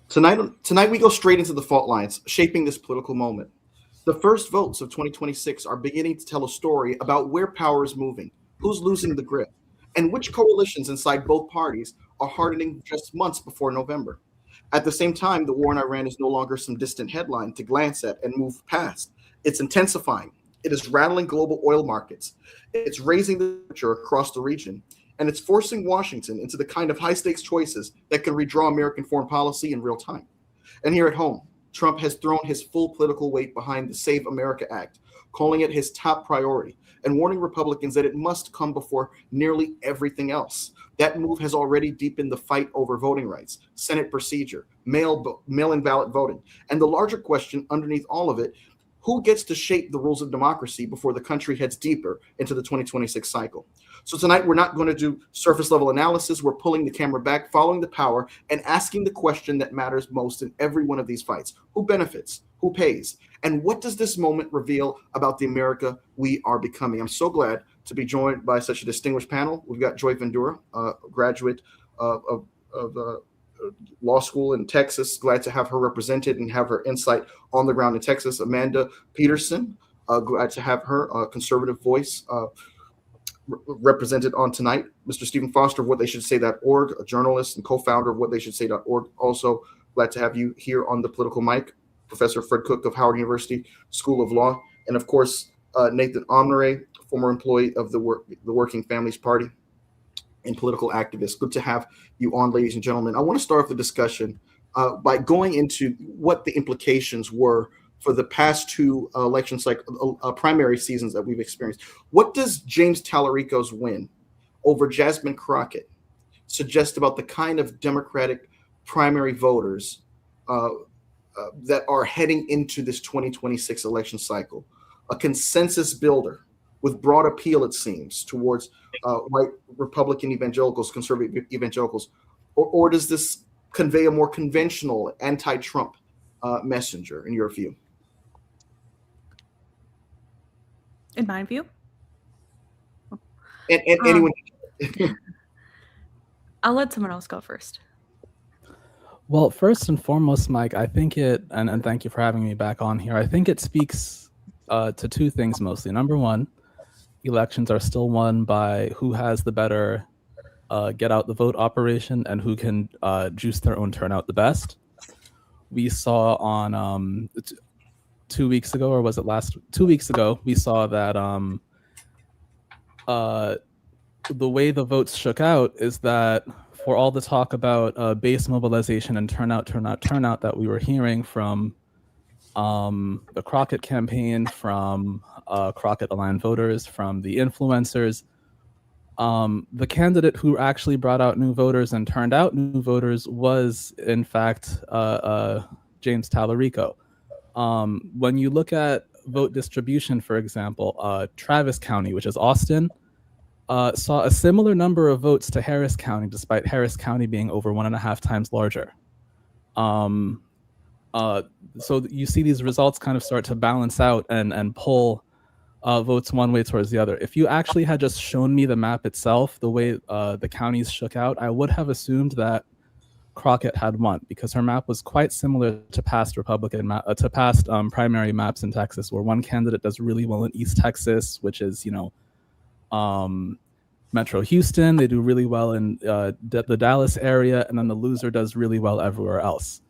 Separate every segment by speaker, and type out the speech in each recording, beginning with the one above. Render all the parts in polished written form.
Speaker 1: Tonight we go straight into the fault lines, shaping this political moment. The first votes of 2026 are beginning to tell a story about where power is moving, who's losing the grip, and which coalitions inside both parties are hardening just months before November. At the same time, the war in Iran is no longer some distant headline to glance at and move past. It's intensifying. It is rattling global oil markets. It's raising the temperature across the region. And it's forcing Washington into the kind of high stakes choices that can redraw American foreign policy in real time. And here at home, Trump has thrown his full political weight behind the Save America Act, calling it his top priority and warning Republicans that it must come before nearly everything else. That move has already deepened the fight over voting rights, Senate procedure, mail in ballot voting, and the larger question underneath all of it: who gets to shape the rules of democracy before the country heads deeper into the 2026 cycle? So tonight we're not going to do surface level analysis. We're pulling the camera back, following the power, and asking the question that matters most in every one of these fights: who benefits, who pays, and what does this moment reveal about the America we are becoming? I'm so glad to be joined by such a distinguished panel. We've got Joy Ventura, a graduate of law school in Texas. Glad to have her represented and have her insight on the ground in Texas. Amanda Peterson, glad to have her conservative voice represented on tonight. Mr. Stephen Foster of whattheyshouldsay.org, a journalist and co-founder of whattheyshouldsay.org. Also glad to have you here on the political mic. Professor Fred Cook of Howard University School of Law, and of course Nathan Omnore, former employee of the Working Families Party and political activist. Good to have you on, ladies and gentlemen. I want to start off the discussion by going into what the implications were for the past two election cycle primary seasons that we've experienced. What does James Tallarico's win over Jasmine Crockett suggest about the kind of Democratic primary voters that are heading into this 2026 election cycle? A consensus builder with broad appeal, it seems, towards white Republican evangelicals, conservative evangelicals, or does this convey a more conventional anti-Trump messenger, in your view?
Speaker 2: In my view?
Speaker 1: And anyone?
Speaker 2: I'll let someone else go first.
Speaker 3: Well, first and foremost, Mike, I think and thank you for having me back on here. I think it speaks to two things mostly. Number one, elections are still won by who has the better get out the vote operation and who can juice their own turnout the best. We saw on 2 weeks ago, or was it 2 weeks ago, we saw that the way the votes shook out is that for all the talk about base mobilization and turnout that we were hearing from the Crockett campaign, from Crockett-aligned voters, from the influencers, the candidate who actually brought out new voters and turned out new voters was, in fact, James Tallarico. When you look at vote distribution, for example, Travis County, which is Austin, saw a similar number of votes to Harris County, despite Harris County being over 1.5 times larger. So you see these results kind of start to balance out and pull votes one way towards the other. If you actually had just shown me the map itself, the way the counties shook out, I would have assumed that Crockett had won, because her map was quite similar to past primary maps in Texas, where one candidate does really well in East Texas, which is, Metro Houston. They do really well in the Dallas area, and then the loser does really well everywhere else.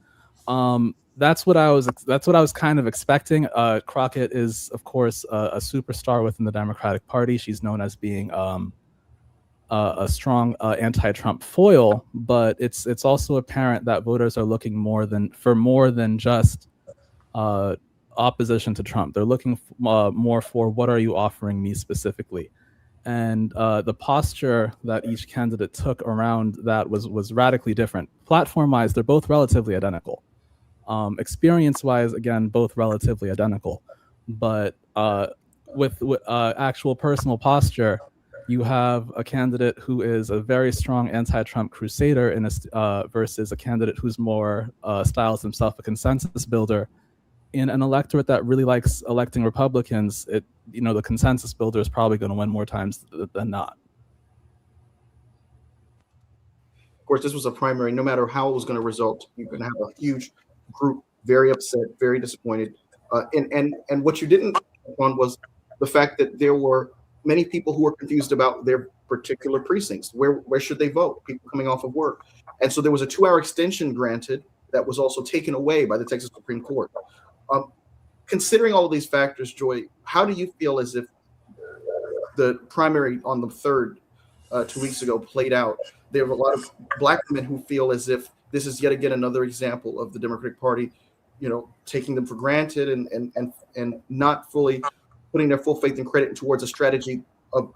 Speaker 3: That's what I was kind of expecting. Crockett is, of course, a superstar within the Democratic Party. She's known as being a strong anti-Trump foil, but it's also apparent that voters are looking more than just opposition to Trump. They're looking more for, what are you offering me specifically? And the posture that each candidate took around that was radically different. Platform-wise, they're both relatively identical. Experience-wise, again, both relatively identical. But with actual personal posture, you have a candidate who is a very strong anti-Trump crusader versus a candidate who's more styles himself a consensus builder. In an electorate that really likes electing Republicans, the consensus builder is probably going to win more times than not.
Speaker 1: course, this was a primary. No matter how it was going to result, you're going to have a huge group very upset, very disappointed. And what you didn't on was the fact that there were many people who were confused about their particular precincts. Where should they vote? People coming off of work. And so there was a 2-hour extension granted that was also taken away by the Texas Supreme Court. Considering all of these factors, Joy, how do you feel as if the primary on the 3rd 2 weeks ago played out? There are a lot of Black women who feel as if this is yet again another example of the Democratic Party, taking them for granted and not fully putting their full faith and credit towards a strategy of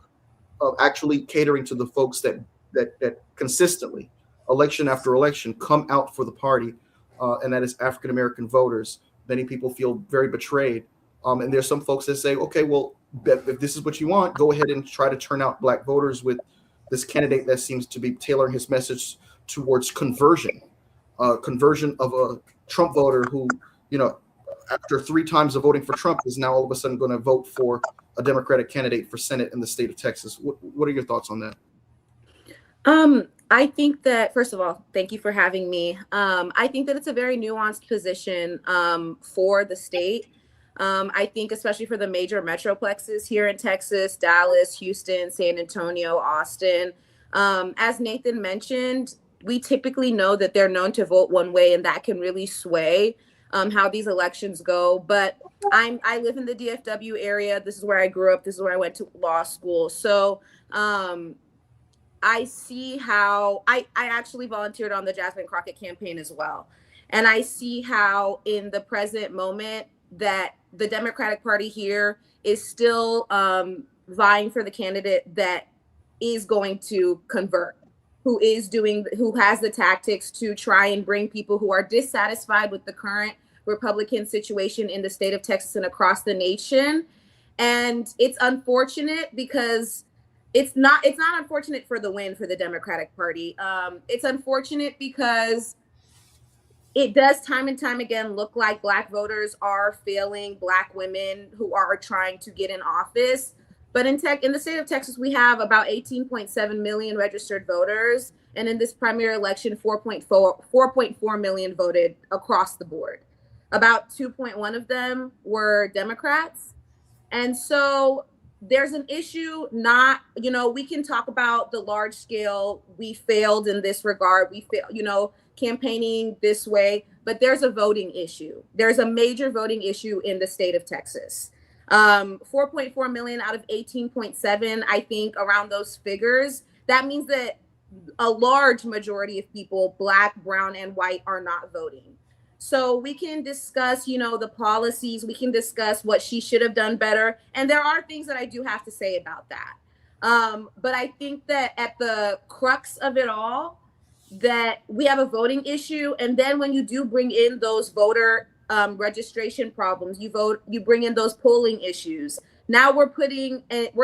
Speaker 1: actually catering to the folks that consistently, election after election, come out for the party, and that is African American voters. Many people feel very betrayed, and there's some folks that say, okay, well, if this is what you want, go ahead and try to turn out Black voters with this candidate that seems to be tailoring his message towards conversion of a Trump voter who, after 3 times of voting for Trump, is now all of a sudden going to vote for a Democratic candidate for Senate in the state of Texas. What are your thoughts on that?
Speaker 4: I think that, first of all, thank you for having me. I think that it's a very nuanced position for the state. I think especially for the major metroplexes here in Texas, Dallas, Houston, San Antonio, Austin. As Nathan mentioned, we typically know that they're known to vote one way, and that can really sway how these elections go. But I live in the DFW area. This is where I grew up. This is where I went to law school. So I see how I actually volunteered on the Jasmine Crockett campaign as well. And I see how in the present moment that the Democratic Party here is still vying for the candidate that is going to convert, who has the tactics to try and bring people who are dissatisfied with the current Republican situation in the state of Texas and across the nation. And it's unfortunate because it's not unfortunate for the win for the Democratic Party. It's unfortunate because it does time and time again look like Black voters are failing Black women who are trying to get in office. But in the state of Texas, we have about 18.7 million registered voters. And in this primary election, 4.4 million voted across the board. About 2.1 of them were Democrats. And so there's an issue, we can talk about the large scale, we failed in this regard, we failed, campaigning this way, but there's a voting issue. There's a major voting issue in the state of Texas. 4.4 million out of 18.7, I think around those figures, that means that a large majority of people, Black, brown, and white, are not voting. So we can discuss, the policies, we can discuss what she should have done better. And there are things that I do have to say about that. But I think that at the crux of it all, that we have a voting issue. And then when you do bring in those voter registration problems, you bring in those polling issues. Now we're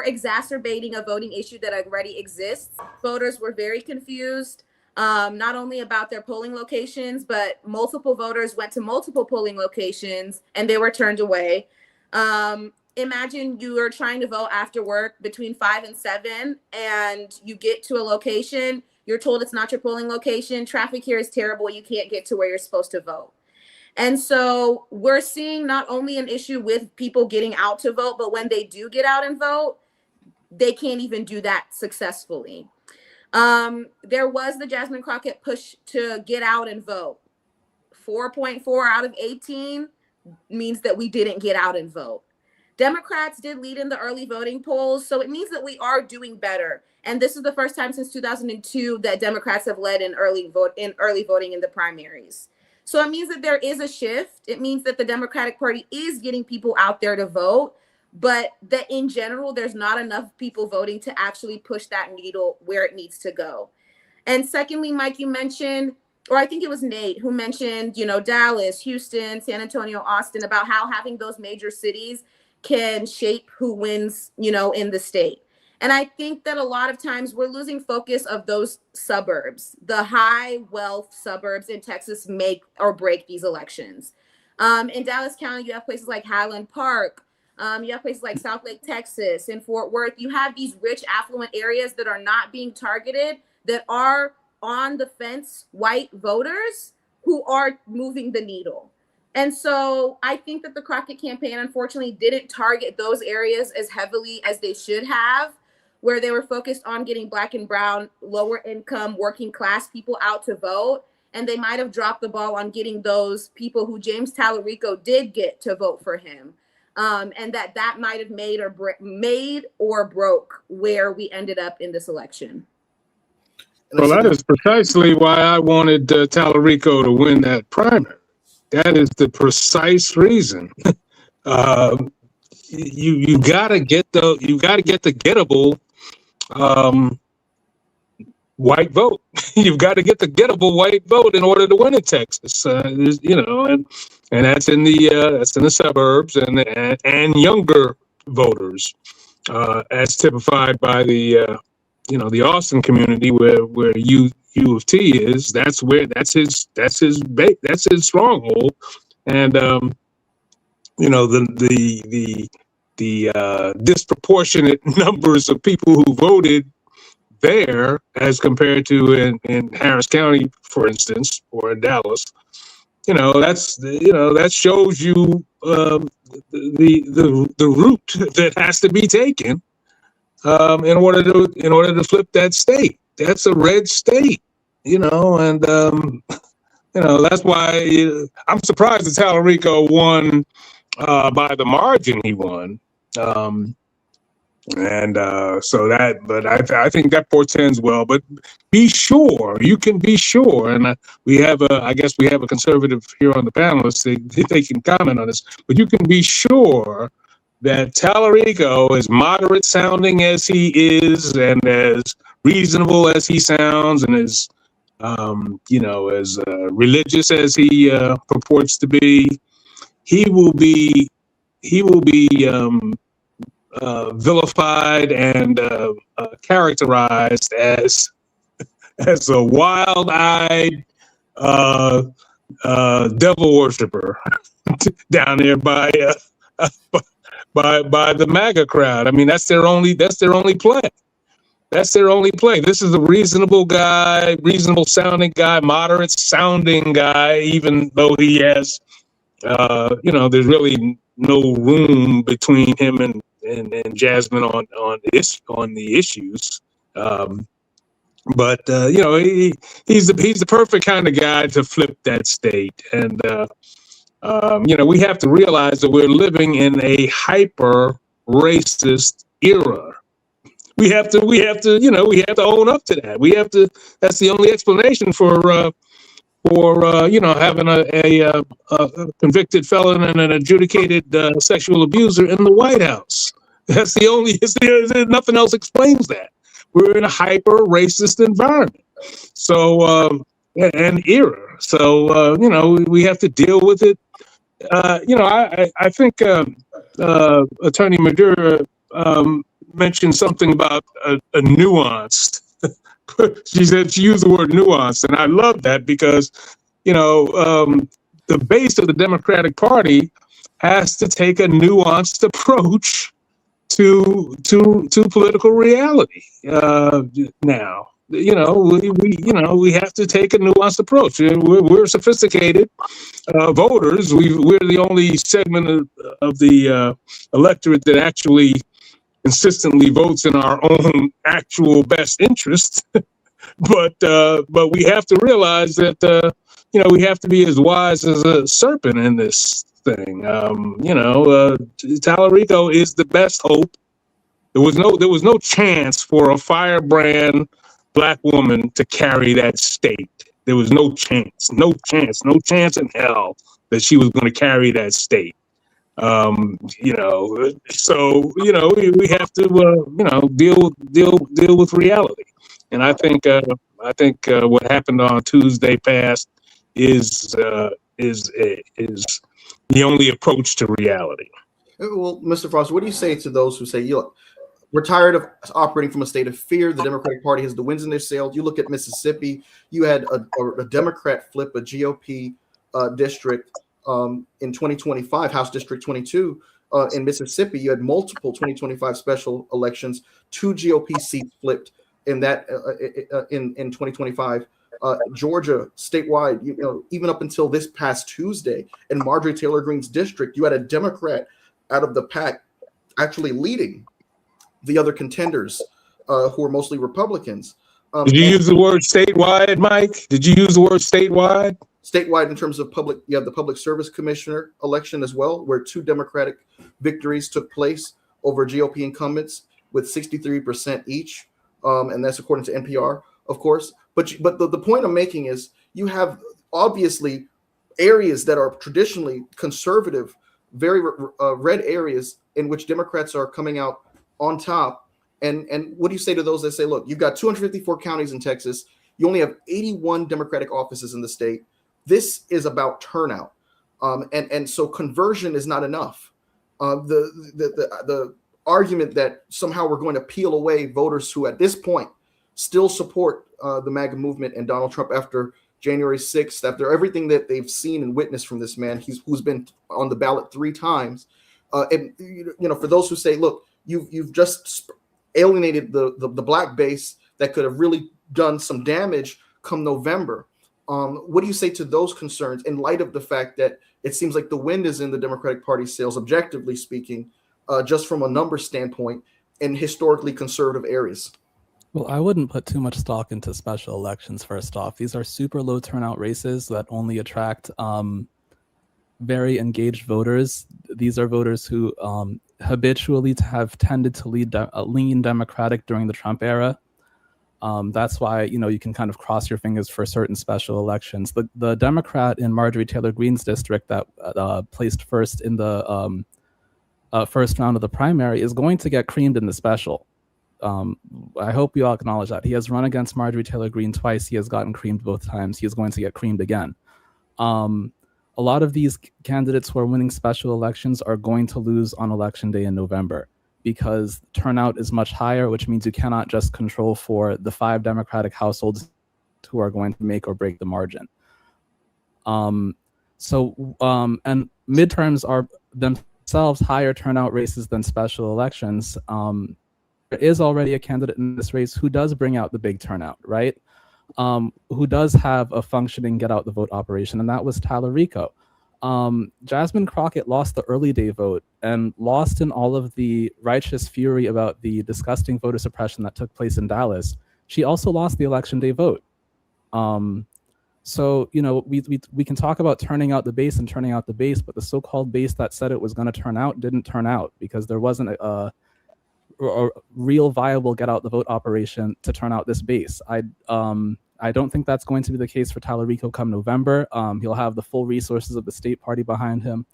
Speaker 4: exacerbating a voting issue that already exists. Voters were very confused. Not only about their polling locations, but multiple voters went to multiple polling locations and they were turned away. Imagine you are trying to vote after work between 5 and 7 and you get to a location, you're told it's not your polling location. Traffic here is terrible. You can't get to where you're supposed to vote. And so we're seeing not only an issue with people getting out to vote, but when they do get out and vote, they can't even do that successfully. There was the Jasmine Crockett push to get out and vote. 4.4 out of 18 means that we didn't get out and vote. Democrats did lead in the early voting polls, so it means that we are doing better. And this is the first time since 2002 that Democrats have led in early voting in the primaries. So it means that there is a shift. It means that the Democratic Party is getting people out there to vote, but that in general, there's not enough people voting to actually push that needle where it needs to go. And secondly, Mike, you mentioned, or I think it was Nate who mentioned, Dallas, Houston, San Antonio, Austin, about how having those major cities can shape who wins, in the state. And I think that a lot of times we're losing focus of those suburbs. The high wealth suburbs in Texas make or break these elections. In Dallas County, you have places like Highland Park. You have places like South Lake, Texas, and Fort Worth. You have these rich, affluent areas that are not being targeted, that are on the fence white voters who are moving the needle. And so I think that the Crockett campaign, unfortunately, didn't target those areas as heavily as they should have, where they were focused on getting Black and brown, lower income, working class people out to vote. And they might have dropped the ball on getting those people who James Tallarico did get to vote for him. And that might have made or broke where we ended up in this election.
Speaker 5: Well, that is precisely why I wanted Tallarico to win that primary. That is the precise reason. You gotta get the gettable white vote. You've got to get the gettable white vote in order to win in Texas. And that's in the suburbs and younger voters, as typified by the Austin community where U of T is. That's his stronghold, and the disproportionate numbers of people who voted there as compared to in Harris County, for instance, or in Dallas. That shows you the route that has to be taken in order to flip that state. That's a red state, and that's why I'm surprised that Tallarico won by the margin he won. But I think that portends well. But you can be sure, and I guess we have a conservative here on the panelists. They can comment on this, but you can be sure that Tallarico, as moderate sounding as he is, and as reasonable as he sounds, and as as religious as he purports to be, he will be vilified and characterized as a wild-eyed devil worshiper down there by the MAGA crowd. I mean, that's their only play. That's their only play. This is a reasonable guy, reasonable sounding guy, moderate sounding guy, even though he has, there's really no room between him and Jasmine on the issues. But he's the perfect kind of guy to flip that state. And we have to realize that we're living in a hyper racist era. We have to own up to that. That's the only explanation for having a convicted felon and an adjudicated sexual abuser in the White House. That's the only. Nothing else explains that. We're in a hyper racist environment. So and era. So we have to deal with it. I think Attorney Madura mentioned something about a nuanced. She used the word nuance, and I love that because, the base of the Democratic Party has to take a nuanced approach to political reality. Now, we have to take a nuanced approach. We're sophisticated voters. We're the only segment of the electorate that actually consistently votes in our own actual best interest. But we have to realize that we have to be as wise as a serpent in this thing. Tallarico is the best hope. There was no chance for a firebrand Black woman to carry that state. There was no chance in hell that she was going to carry that state. So we have to deal with reality. And I think what happened on Tuesday past is the only approach to reality.
Speaker 1: Well, Mr. Frost, what do you say to those who say, look, we're tired of operating from a state of fear. The Democratic Party has the winds in their sails. You look at Mississippi, you had a Democrat flip a GOP district in 2025, House District 22 in Mississippi. You had multiple 2025 special elections, 2 GOP seats flipped in that in 2025. Georgia statewide, even up until this past Tuesday, in Marjorie Taylor Greene's district, you had a Democrat out of the pack actually leading the other contenders, who are mostly Republicans.
Speaker 5: Did you use the word statewide, Mike? Did you use the word statewide?
Speaker 1: Statewide, in terms of public, you have the Public Service Commissioner election as well, where 2 Democratic victories took place over GOP incumbents with 63% each, and that's according to NPR, of course. But the point I'm making is you have obviously areas that are traditionally conservative, very red areas in which Democrats are coming out on top. And what do you say to those that say, look, you've got 254 counties in Texas, you only have 81 Democratic offices in the state. This is about turnout, and so conversion is not enough. The argument that somehow we're going to peel away voters who at this point still support the MAGA movement and Donald Trump after January 6th, after everything that they've seen and witnessed from this man, who's been on the ballot 3 times, and for those who say, look, you've just alienated the black base that could have really done some damage come November. What do you say to those concerns in light of the fact that it seems like the wind is in the Democratic Party sails, objectively speaking, just from a number standpoint, in historically conservative areas?
Speaker 3: Well, I wouldn't put too much stock into special elections, first off. These are super low turnout races that only attract very engaged voters. These are voters who habitually have tended to lean Democratic during the Trump era. That's why, you can kind of cross your fingers for certain special elections. The Democrat in Marjorie Taylor Greene's district that placed first in the first round of the primary is going to get creamed in the special. I hope you all acknowledge that. He has run against Marjorie Taylor Greene twice. He has gotten creamed both times. He is going to get creamed again. A lot of these candidates who are winning special elections are going to lose on election day in November, because turnout is much higher, which means you cannot just control for the 5 Democratic households who are going to make or break the margin. And midterms are themselves higher turnout races than special elections. There is already a candidate in this race who does bring out the big turnout, right? Who does have a functioning get out the vote operation, and that was Tallarico. Jasmine Crockett lost the early day vote and lost in all of the righteous fury about the disgusting voter suppression that took place in Dallas. She also lost the election day vote. So, we can talk about turning out the base and turning out the base, but the so-called base that said it was going to turn out didn't turn out, because there wasn't a real viable get out the vote operation to turn out this base. I don't think that's going to be the case for Tallarico come November. He'll have the full resources of the state party behind him.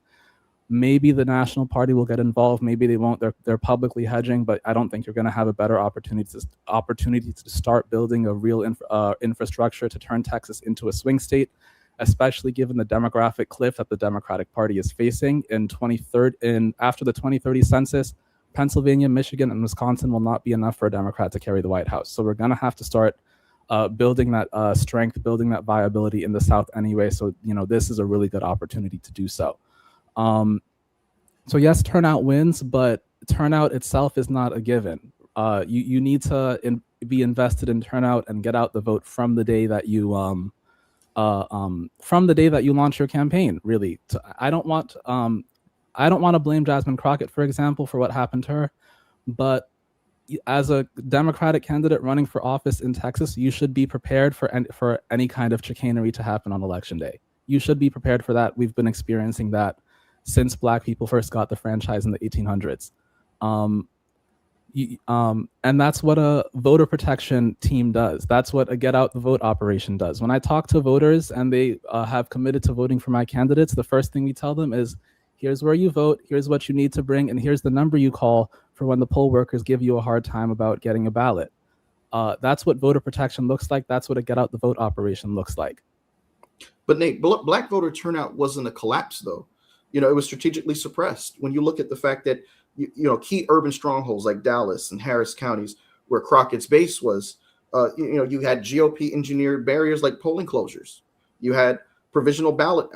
Speaker 3: Maybe the national party will get involved. Maybe they won't. They're publicly hedging, but I don't think you're going to have a better opportunity to start building a real infrastructure to turn Texas into a swing state, especially given the demographic cliff that the Democratic Party is facing after the 2030 census. Pennsylvania, Michigan, and Wisconsin will not be enough for a Democrat to carry the White House. So we're going to have to start building that strength, building that viability in the South anyway. So, this is a really good opportunity to do so. So yes, turnout wins, but turnout itself is not a given. You need to be invested in turnout and get out the vote from the day that you launch your campaign. Really, I don't want to blame Jasmine Crockett, for example, for what happened to her, but as a Democratic candidate running for office in Texas, you should be prepared for any kind of chicanery to happen on election day. You should be prepared for that. We've been experiencing that since Black people first got the franchise in the 1800s. And that's what a voter protection team does. That's what a get out the vote operation does. When I talk to voters and they have committed to voting for my candidates, the first thing we tell them is, here's where you vote, here's what you need to bring, and here's the number you call for when the poll workers give you a hard time about getting a ballot. That's what voter protection looks like. That's what a get out the vote operation looks like.
Speaker 1: But Nate, Black voter turnout wasn't a collapse, though. It was strategically suppressed. When you look at the fact that, key urban strongholds like Dallas and Harris counties, where Crockett's base was, you had GOP engineered barriers like polling closures. You had provisional ballot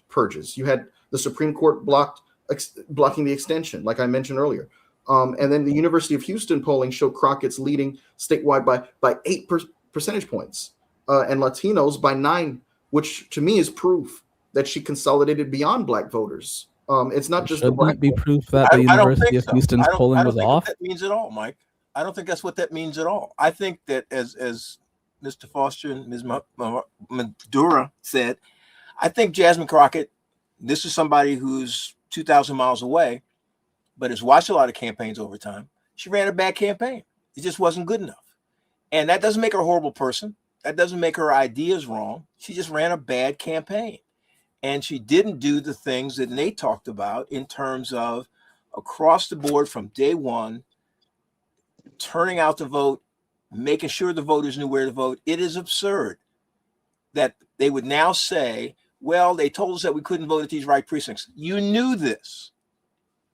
Speaker 1: purges. You had the Supreme Court blocking the extension, like I mentioned earlier. And then the University of Houston polling showed Crockett's leading statewide by 8 percentage points, and Latinos by 9, which to me is proof that she consolidated beyond Black voters. It's not just the
Speaker 3: Shouldn't
Speaker 1: Black
Speaker 3: that be
Speaker 1: vote.
Speaker 3: proof that the
Speaker 6: I don't
Speaker 3: University
Speaker 6: think
Speaker 3: of
Speaker 6: so.
Speaker 3: Houston's polling
Speaker 6: I don't
Speaker 3: was
Speaker 6: think
Speaker 3: off?
Speaker 6: that means at all, Mike. I don't think that's what that means at all. I think that as Mr. Foster and Ms. Madura said, I think Jasmine Crockett, this is somebody who's 2,000 miles away, but has watched a lot of campaigns over time. She ran a bad campaign. It just wasn't good enough. And that doesn't make her a horrible person. That doesn't make her ideas wrong. She just ran a bad campaign. And she didn't do the things that Nate talked about in terms of across the board from day one, turning out the vote, making sure the voters knew where to vote. It is absurd that they would now say, well, they told us that we couldn't vote at these right precincts. You knew this.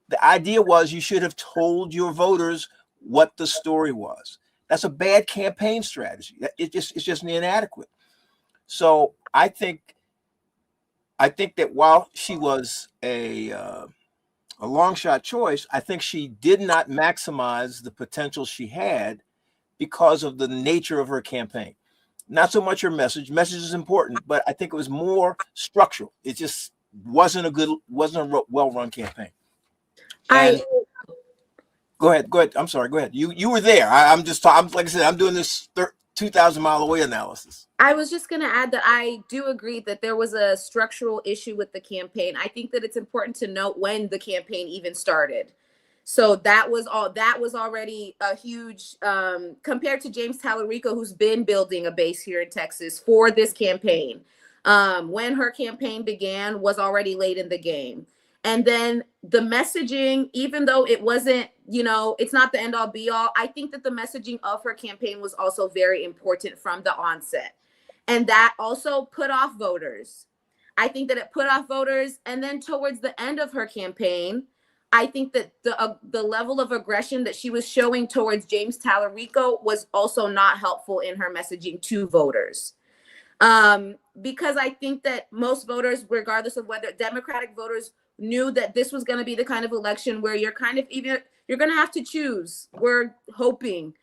Speaker 6: The idea was you should have told your voters what the story was. That's a bad campaign strategy. It's just inadequate. So I think that while she was a long shot choice, I think she did not maximize the potential she had because of the nature of her campaign. Not so much her message. Message is important, but I think it was more structural. It just wasn't a well-run campaign. And go ahead. I'm sorry. Go ahead. You were there. I'm like I said, I'm doing this 2,000 mile away analysis.
Speaker 4: I was just going to add that I do agree that there was a structural issue with the campaign. I think that it's important to note when the campaign even started. So that was already a huge, compared to James Tallarico, who's been building a base here in Texas for this campaign. When her campaign began was already late in the game. And then the messaging, even though it wasn't, it's not the end all be all, I think that the messaging of her campaign was also very important from the onset. And that also put off voters. I think that it put off voters. And then towards the end of her campaign, I think that the level of aggression that she was showing towards James Tallarico was also not helpful in her messaging to voters. Because I think that most voters, regardless of whether Democratic voters, knew that this was going to be the kind of election where you're going to have to choose. We're holding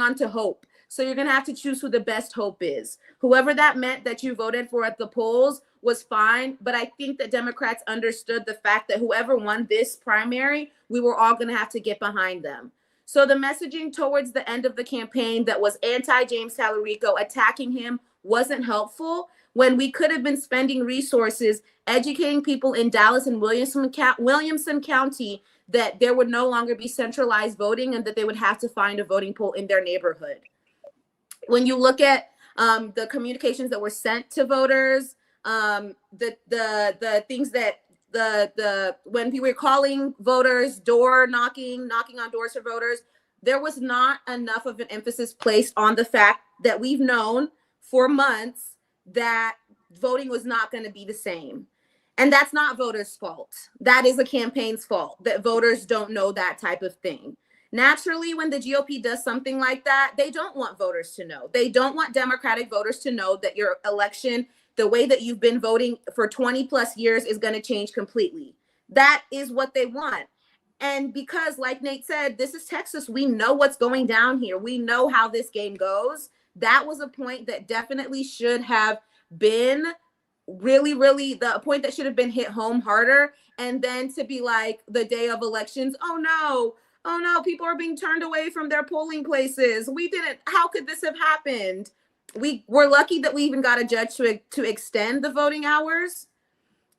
Speaker 4: on to hope. So you're going to have to choose who the best hope is. Whoever that meant that you voted for at the polls was fine. But I think that Democrats understood the fact that whoever won this primary, we were all going to have to get behind them. So the messaging towards the end of the campaign that was anti-James Tallarico, attacking him, wasn't helpful when we could have been spending resources educating people in Dallas and Williamson County that there would no longer be centralized voting and that they would have to find a voting poll in their neighborhood. When you look at the communications that were sent to voters, the things that when we were calling voters, knocking on doors for voters, there was not enough of an emphasis placed on the fact that we've known for months that voting was not going to be the same. And that's not voters' fault. That is a campaign's fault, that voters don't know that type of thing. Naturally, when the GOP does something like that, they don't want voters to know. They don't want Democratic voters to know that your election, the way that you've been voting for 20 plus years, is going to change completely. That is what they want. And because, like Nate said, this is Texas. We know what's going down here. We know how this game goes. That was a point that definitely should have been really the point that should have been hit home harder. And then to be like the day of elections, oh no, people are being turned away from their polling places. How could this have happened? We're lucky that we even got a judge to extend the voting hours.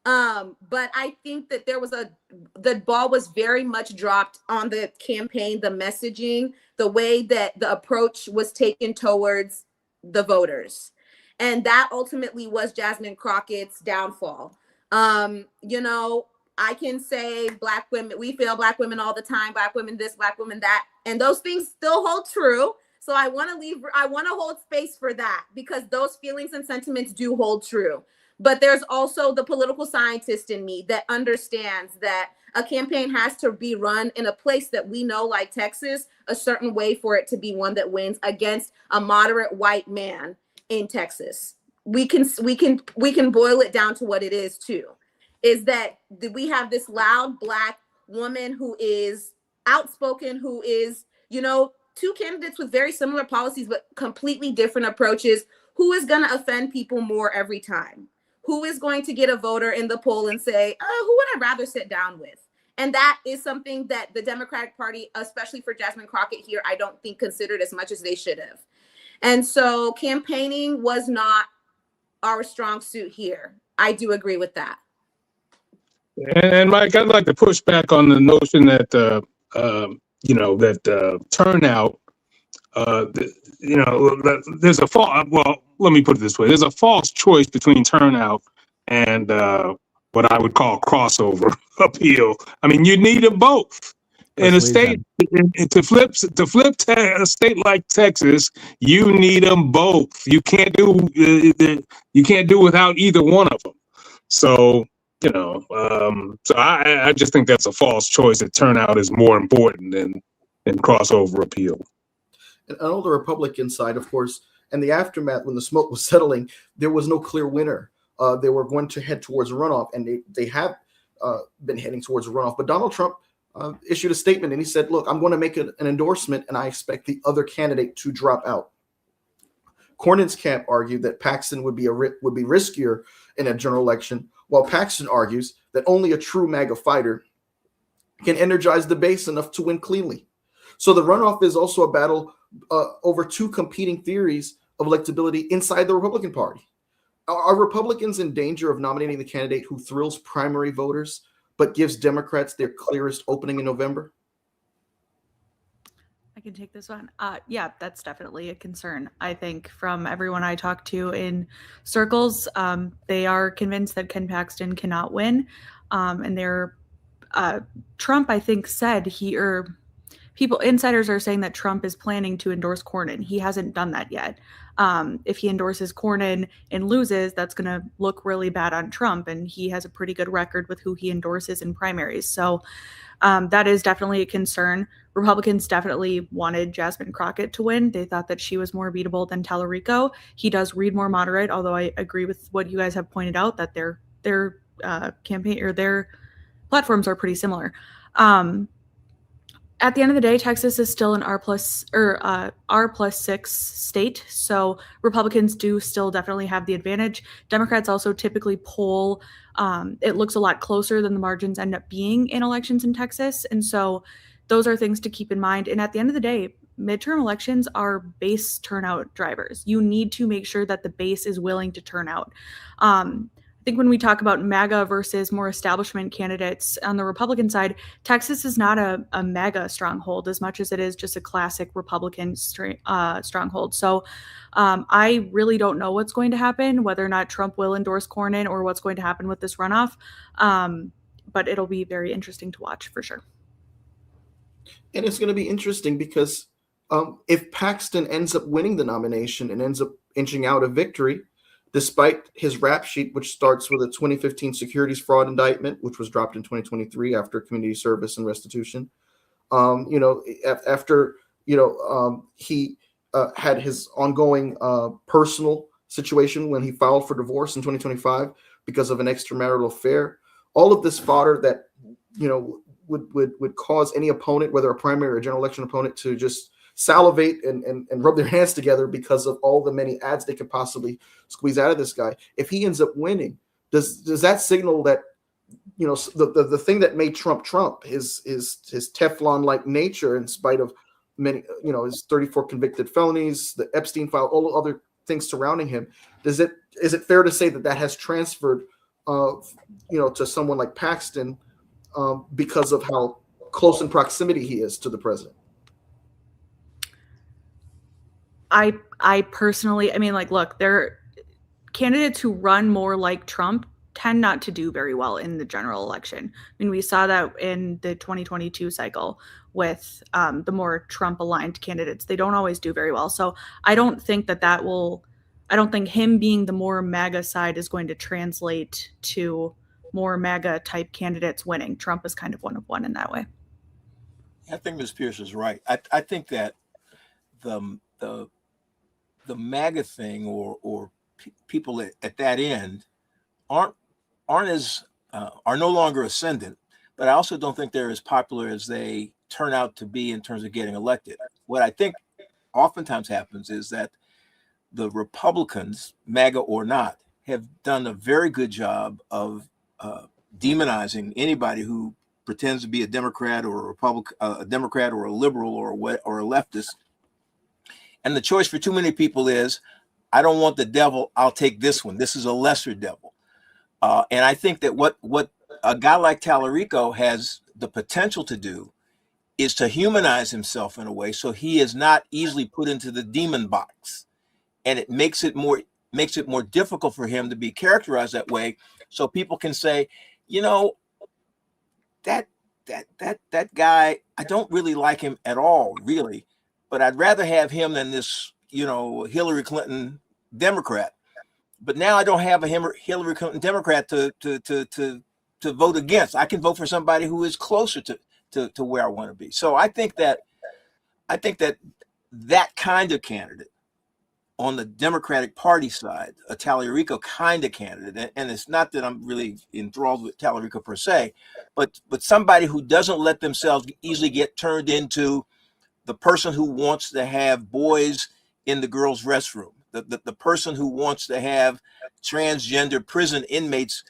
Speaker 4: But I think that the ball was very much dropped on the campaign, the messaging, the way that the approach was taken towards the voters. And that ultimately was Jasmine Crockett's downfall. I can say Black women, we fail Black women all the time, Black women this, Black women that, and those things still hold true. So I want to hold space for that, because those feelings and sentiments do hold true. But there's also the political scientist in me that understands that a campaign has to be run in a place that we know, like Texas, a certain way for it to be one that wins against a moderate white man in Texas. We can boil it down to what it is too, is that we have this loud Black woman who is outspoken, who is, two candidates with very similar policies, but completely different approaches. Who is going to offend people more every time? Who is going to get a voter in the poll and say, oh, who would I rather sit down with? And that is something that the Democratic Party, especially for Jasmine Crockett here, I don't think considered as much as they should have. And so campaigning was not our strong suit here. I do agree with that.
Speaker 5: And Mike, I'd like to push back on the notion that turnout. There's a false. Well, let me put it this way: there's a false choice between turnout and what I would call crossover appeal. I mean, you need them both. In a state to flip a state like Texas, you need them both. You can't do without either one of them. So. So I just think that's a false choice. That turnout is more important than crossover appeal.
Speaker 1: And on the Republican side, of course, and the aftermath, when the smoke was settling, there was no clear winner. They were going to head towards a runoff, and they have been heading towards a runoff. But Donald Trump issued a statement, and he said, look, I'm going to make an endorsement, and I expect the other candidate to drop out. Cornyn's camp argued that Paxton would be riskier in a general election, while Paxton argues that only a true MAGA fighter can energize the base enough to win cleanly. So the runoff is also a battle over two competing theories of electability inside the Republican Party. Are Republicans in danger of nominating the candidate who thrills primary voters but gives Democrats their clearest opening in November?
Speaker 2: I can take this one. Yeah, that's definitely a concern. I think from everyone I talk to in circles, they are convinced that Ken Paxton cannot win. And Trump, I think, said insiders are saying that Trump is planning to endorse Cornyn. He hasn't done that yet. If he endorses Cornyn and loses, that's going to look really bad on Trump. And he has a pretty good record with who he endorses in primaries. So that is definitely a concern. Republicans definitely wanted Jasmine Crockett to win. They thought that she was more beatable than Tallarico. He does read more moderate, although I agree with what you guys have pointed out that their campaign or their platforms are pretty similar. At the end of the day, Texas is still an R+6 state, so Republicans do still definitely have the advantage. Democrats also typically poll. It looks a lot closer than the margins end up being in elections in Texas, and so those are things to keep in mind. And at the end of the day, midterm elections are base turnout drivers. You need to make sure that the base is willing to turn out. I think when we talk about MAGA versus more establishment candidates on the Republican side, Texas is not a MAGA stronghold as much as it is just a classic Republican stronghold. So I really don't know what's going to happen, whether or not Trump will endorse Cornyn or what's going to happen with this runoff. But it'll be very interesting to watch for sure.
Speaker 1: And it's going to be interesting because if Paxton ends up winning the nomination and ends up inching out a victory, despite his rap sheet, which starts with a 2015 securities fraud indictment, which was dropped in 2023 after community service and restitution. After he had his ongoing personal situation when he filed for divorce in 2025 because of an extramarital affair. All of this fodder that would cause any opponent, whether a primary or general election opponent, to just salivate and rub their hands together because of all the many ads they could possibly squeeze out of this guy. If he ends up winning, does that signal that the thing that made Trump his Teflon-like nature, in spite of many his 34 convicted felonies, the Epstein file, all the other things surrounding him, is it fair to say that has transferred to someone like Paxton because of how close in proximity he is to the president?
Speaker 2: I personally, look, there are candidates who run more like Trump tend not to do very well in the general election. We saw that in the 2022 cycle with the more Trump-aligned candidates. They don't always do very well. So I don't think I don't think him being the more MAGA side is going to translate to more MAGA-type candidates winning. Trump is kind of one in that way.
Speaker 6: I think Ms. Pierce is right. I think that the MAGA thing or people at that end are no longer ascendant, but I also don't think they're as popular as they turn out to be in terms of getting elected. What I think oftentimes happens is that the Republicans, MAGA or not, have done a very good job of demonizing anybody who pretends to be a Democrat or a Republican, a Democrat or a liberal or a leftist. And the choice for too many people is, I don't want the devil, I'll take this one. This is a lesser devil. And I think that what a guy like Tallarico has the potential to do is to humanize himself in a way so he is not easily put into the demon box. And it makes it more difficult for him to be characterized that way. So people can say, you know, that guy, I don't really like him at all, really, but I'd rather have him than this, you know, Hillary Clinton Democrat. But now I don't have a Hillary Clinton Democrat to vote against. I can vote for somebody who is closer to where I want to be. So I think that kind of candidate on the Democratic Party side, a Tallarico kind of candidate, and it's not that I'm really enthralled with Tallarico per se, but somebody who doesn't let themselves easily get turned into the person who wants to have boys in the girls' restroom, the person who wants to have transgender prison inmates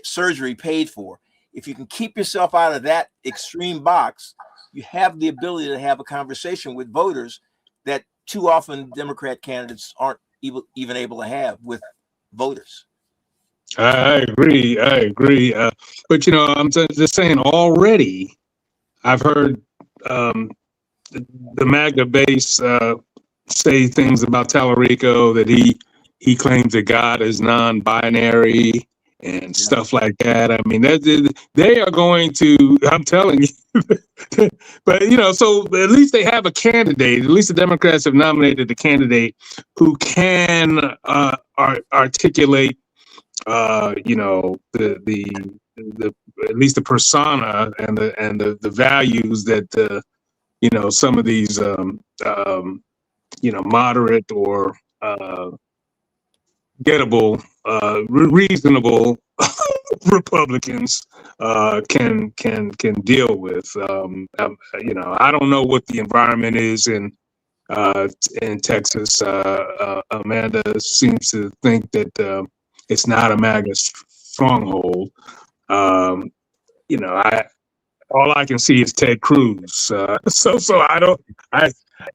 Speaker 6: surgery paid for. If you can keep yourself out of that extreme box, you have the ability to have a conversation with voters that too often Democrat candidates aren't even able to have with voters.
Speaker 5: I agree. But, you know, I'm just saying already, I've heard the MAGA base say things about Tallarico, that he claims that God is non-binary and stuff like that. I mean, they are going to, I'm telling you, but, you know, so at least they have a candidate. At least the Democrats have nominated a candidate who can articulate, you know, the at least the persona and the values that, you know, some of these, you know, moderate or gettable, reasonable Republicans can deal with. You know, I don't know what the environment is in Texas. Amanda seems to think that it's not a MAGA stronghold. You know, all I can see is Ted Cruz. So I don't.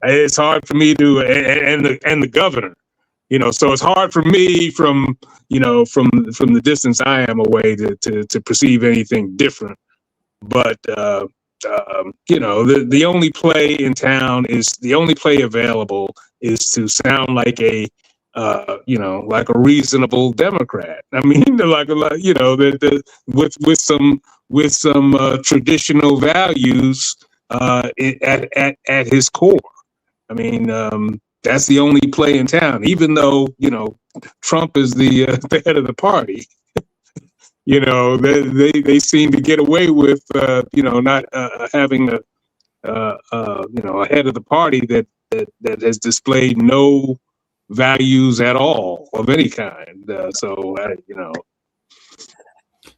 Speaker 5: It's hard for me to, and the governor. You know, so it's hard for me from the distance I am away to perceive anything different. But you know, the only play in town is the only play available is to sound like a you know, like a reasonable Democrat. I mean, like you know, with some traditional values at his core. I mean, that's the only play in town. Even though, you know, Trump is the head of the party, you know, they seem to get away with you know, not having a you know, a head of the party that has displayed no values at all of any kind. So you know,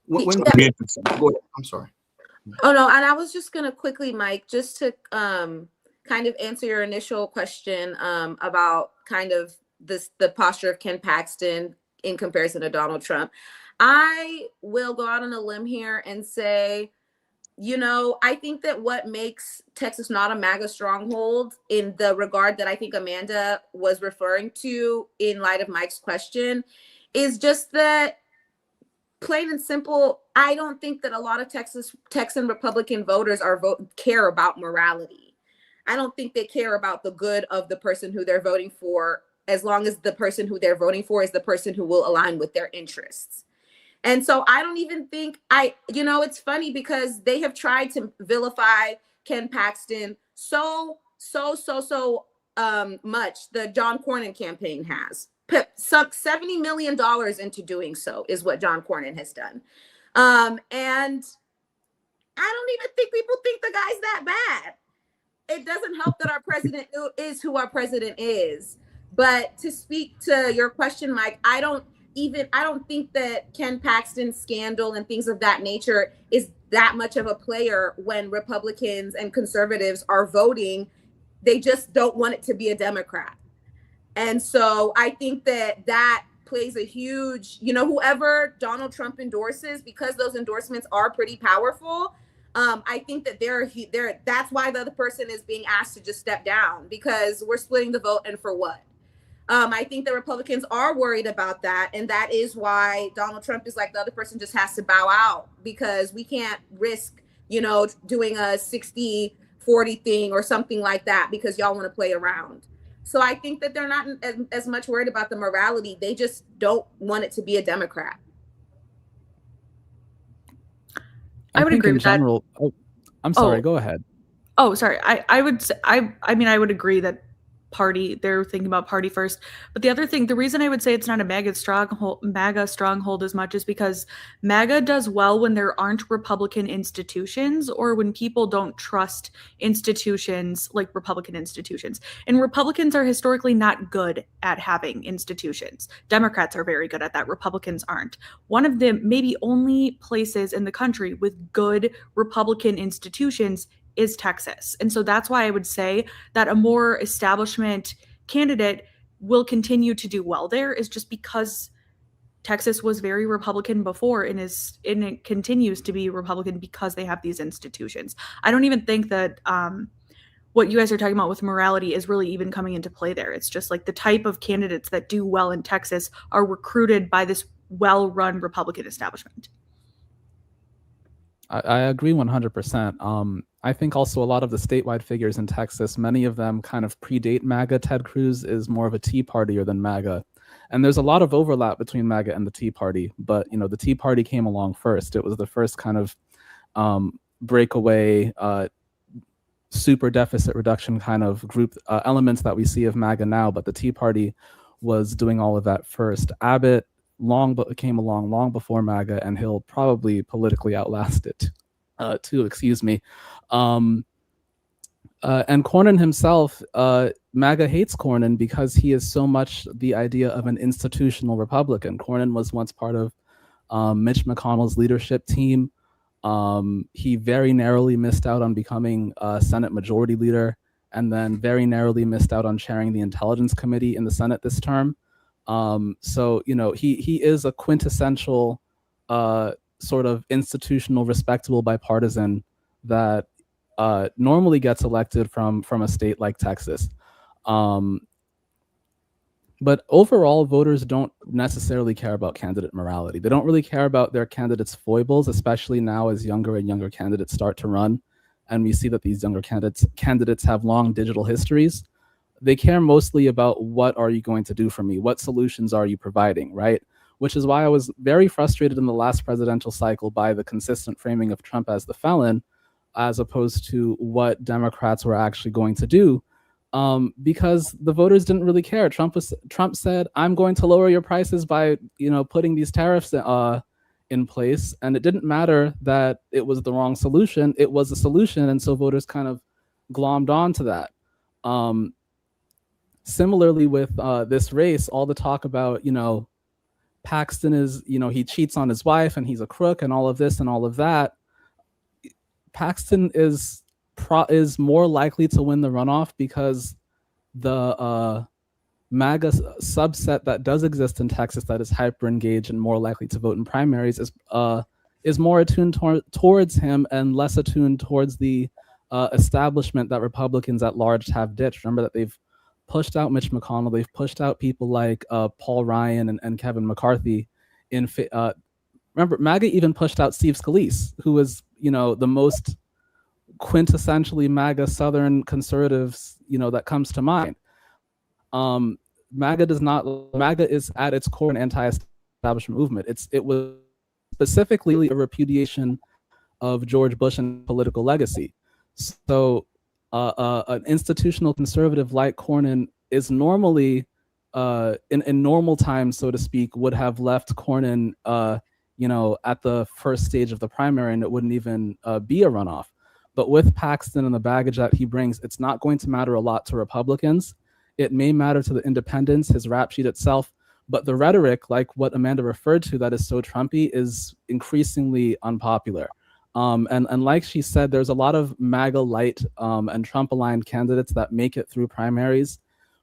Speaker 1: When,
Speaker 4: Yeah.
Speaker 1: go ahead. I'm sorry.
Speaker 4: Oh no, and I was just gonna quickly, Mike, just to kind of answer your initial question about kind of the posture of Ken Paxton in comparison to Donald Trump. I will go out on a limb here and say, you know, I think that what makes Texas not a MAGA stronghold, in the regard that I think Amanda was referring to in light of Mike's question, is just that, plain and simple, I don't think that a lot of Texan Republican voters care about morality. I don't think they care about the good of the person who they're voting for, as long as the person who they're voting for is the person who will align with their interests. And so I don't even think you know, it's funny because they have tried to vilify Ken Paxton so much. The John Cornyn campaign has sunk $70 million into doing so, is what John Cornyn has done. And I don't even think people think the guy's that bad. It doesn't help that our president is who our president is. But to speak to your question, Mike, I don't, I don't think that Ken Paxton's scandal and things of that nature is that much of a player when Republicans and conservatives are voting. They just don't want it to be a Democrat. And so I think that plays a huge, whoever Donald Trump endorses, because those endorsements are pretty powerful. I think that that's why the other person is being asked to just step down, because we're splitting the vote, and for what? I think the Republicans are worried about that. And that is why Donald Trump is like, the other person just has to bow out, because we can't risk, doing a 60-40 thing or something like that, because y'all want to play around. So I think that they're not as much worried about the morality. They just don't want it to be a Democrat.
Speaker 2: I would agree with
Speaker 3: general, that. Oh, I'm sorry. Go ahead.
Speaker 2: Oh, sorry. I would say, I mean, I would agree that they're thinking about party first. But the other thing, the reason I would say it's not a MAGA stronghold as much is because MAGA does well when there aren't Republican institutions, or when people don't trust institutions like Republican institutions. And Republicans are historically not good at having institutions. Democrats are very good at that. Republicans aren't. One of the maybe only places in the country with good Republican institutions is Texas. And so that's why I would say that a more establishment candidate will continue to do well there, is just because Texas was very Republican before, and it continues to be Republican because they have these institutions. I don't even think that what you guys are talking about with morality is really even coming into play there. It's just like the type of candidates that do well in Texas are recruited by this well-run Republican establishment.
Speaker 3: I agree 100%. I think also a lot of the statewide figures in Texas, many of them kind of predate MAGA. Ted Cruz is more of a Tea Partier than MAGA. And there's a lot of overlap between MAGA and the Tea Party. But, the Tea Party came along first. It was the first kind of breakaway, super deficit reduction kind of group elements that we see of MAGA now. But the Tea Party was doing all of that first. Abbott came along long before MAGA, and he'll probably politically outlast it too, excuse me. And Cornyn himself, MAGA hates Cornyn because he is so much the idea of an institutional Republican. Cornyn was once part of Mitch McConnell's leadership team. He very narrowly missed out on becoming Senate Majority Leader, and then very narrowly missed out on chairing the Intelligence Committee in the Senate this term. So, he is a quintessential sort of institutional, respectable bipartisan that normally gets elected from a state like Texas. But overall, voters don't necessarily care about candidate morality. They don't really care about their candidates' foibles, especially now as younger and younger candidates start to run. And we see that these younger candidates have long digital histories. They care mostly about, what are you going to do for me? What solutions are you providing, right? Which is why I was very frustrated in the last presidential cycle by the consistent framing of Trump as the felon, as opposed to what Democrats were actually going to do, because the voters didn't really care. Trump said, I'm going to lower your prices by, putting these tariffs in place. And it didn't matter that it was the wrong solution. It was a solution. And so voters kind of glommed onto that. Similarly with this race, all the talk about, Paxton is, he cheats on his wife and he's a crook and all of this and all of that. Paxton is more likely to win the runoff because the MAGA subset that does exist in Texas that is hyper engaged and more likely to vote in primaries is more attuned towards him and less attuned towards the establishment that Republicans at large have ditched. Remember that they've pushed out Mitch McConnell. They've pushed out people like Paul Ryan and Kevin McCarthy. Remember, MAGA even pushed out Steve Scalise, who was, the most quintessentially MAGA Southern conservatives, that comes to mind. MAGA is at its core an anti-establishment movement. It was specifically a repudiation of George Bush and political legacy. So an institutional conservative like Cornyn is normally, in normal times, so to speak, would have left Cornyn, at the first stage of the primary, and it wouldn't even be a runoff. But with Paxton and the baggage that he brings, it's not going to matter a lot to Republicans. It may matter to the independents, his rap sheet itself, But the rhetoric, like what Amanda referred to, that is so Trumpy, is increasingly unpopular. And like she said, there's a lot of MAGA light and Trump aligned candidates that make it through primaries.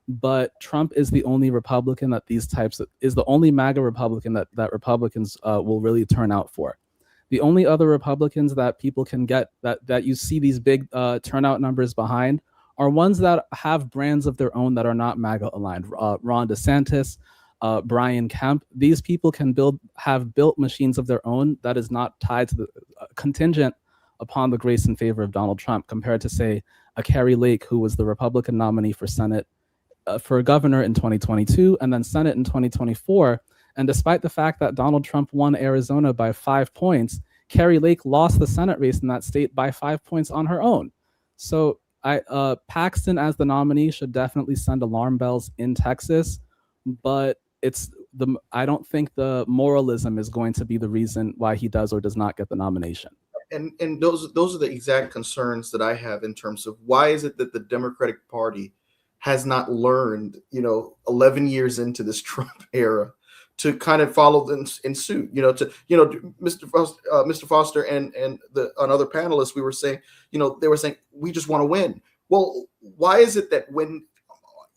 Speaker 3: But Trump is the only Republican that is the only MAGA Republican that Republicans will really turn out for. The only other Republicans that people can get that you see these big turnout numbers behind are ones that have brands of their own that are not MAGA aligned. Ron DeSantis, Brian Kemp. These people can have built machines of their own that is not tied to the contingent upon the grace and favor of Donald Trump, compared to, say, a Carrie Lake, who was the Republican nominee for Senate, for governor in 2022 and then Senate in 2024. And despite the fact that Donald Trump won Arizona by 5 points, Carrie Lake lost the Senate race in that state by 5 points on her own. So Paxton as the nominee should definitely send alarm bells in Texas, but I don't think the moralism is going to be the reason why he does or does not get the nomination.
Speaker 1: And those are the exact concerns that I have in terms of why is it that the Democratic Party has not learned, 11 years into this Trump era, to kind of follow in suit, Mr. Foster and another panelist, we were saying, they were saying, we just want to win. Well, why is it that when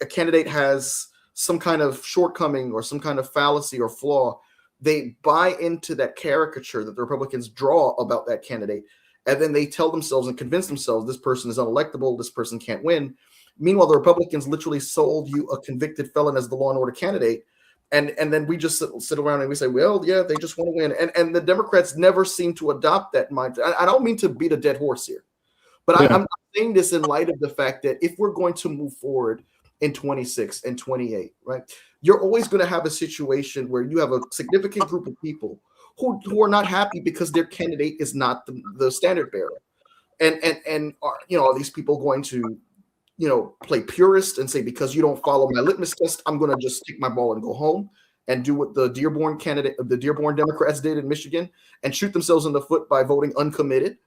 Speaker 1: a candidate has some kind of shortcoming or some kind of fallacy or flaw, they buy into that caricature that the Republicans draw about that candidate, and then they tell themselves and convince themselves this person is unelectable, this person can't win. Meanwhile, the Republicans literally sold you a convicted felon as the law and order candidate. And then we just sit around and we say, well, yeah, they just want to win. And the Democrats never seem to adopt that mindset. I don't mean to beat a dead horse here, but I'm saying this in light of the fact that if we're going to move forward in 26 and 28, right, you're always going to have a situation where you have a significant group of people who are not happy because their candidate is not the standard bearer. And are these people going to play purist and say, because you don't follow my litmus test, I'm going to just take my ball and go home and do what the Dearborn Democrats did in Michigan and shoot themselves in the foot by voting uncommitted,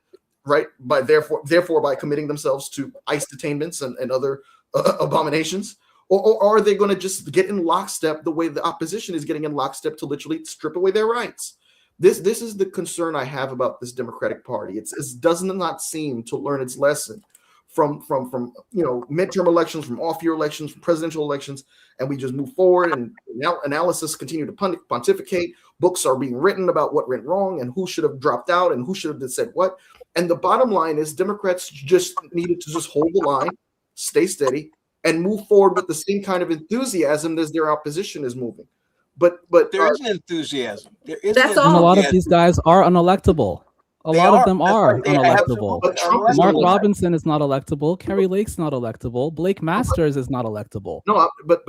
Speaker 1: right? Therefore by committing themselves to ICE detainments and other abominations. Or are they going to just get in lockstep the way the opposition is getting in lockstep to literally strip away their rights? This is the concern I have about this Democratic Party. It does not seem to learn its lesson from midterm elections, from off-year elections, from presidential elections, and we just move forward and now analysis continue to pontificate. Books are being written about what went wrong and who should have dropped out and who should have said what. And the bottom line is Democrats just needed to just hold the line, stay steady, and move forward with the same kind of enthusiasm as their opposition is moving. But
Speaker 6: there is an enthusiasm.
Speaker 4: That's all.
Speaker 3: And a lot of these guys are unelectable. A lot of them are unelectable. Mark Robinson is not electable. Carrie Lake's not electable. Blake Masters is not electable.
Speaker 1: No, but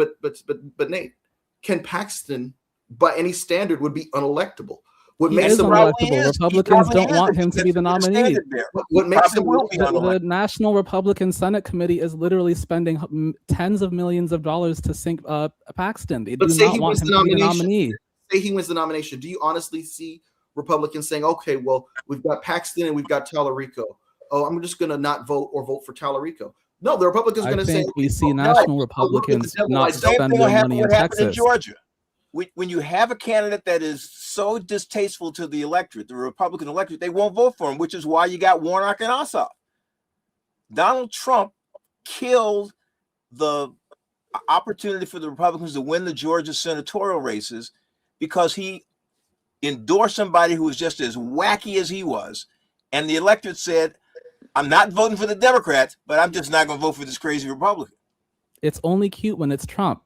Speaker 1: Nate, Ken Paxton, by any standard, would be unelectable.
Speaker 3: He is unelectable. Republicans don't want him to be the nominee.
Speaker 1: What makes him
Speaker 3: the National Republican Senate Committee is literally spending tens of millions of dollars to sink Paxton. They do not want him to be the nominee.
Speaker 1: Say he wins the nomination. Do you honestly see Republicans saying, okay, well, we've got Paxton and we've got Tallarico. Oh, I'm just going to not vote or vote for Tallarico. No, the Republicans are going to say.
Speaker 3: We see national Republicans not spend their money in Texas.
Speaker 6: In Georgia. When you have a candidate that is so distasteful to the electorate, the Republican electorate, they won't vote for him, which is why you got Warnock and Ossoff. Donald Trump killed the opportunity for the Republicans to win the Georgia senatorial races because he endorsed somebody who was just as wacky as he was. And the electorate said, I'm not voting for the Democrats, but I'm just not going to vote for this crazy Republican.
Speaker 3: It's only cute when it's Trump.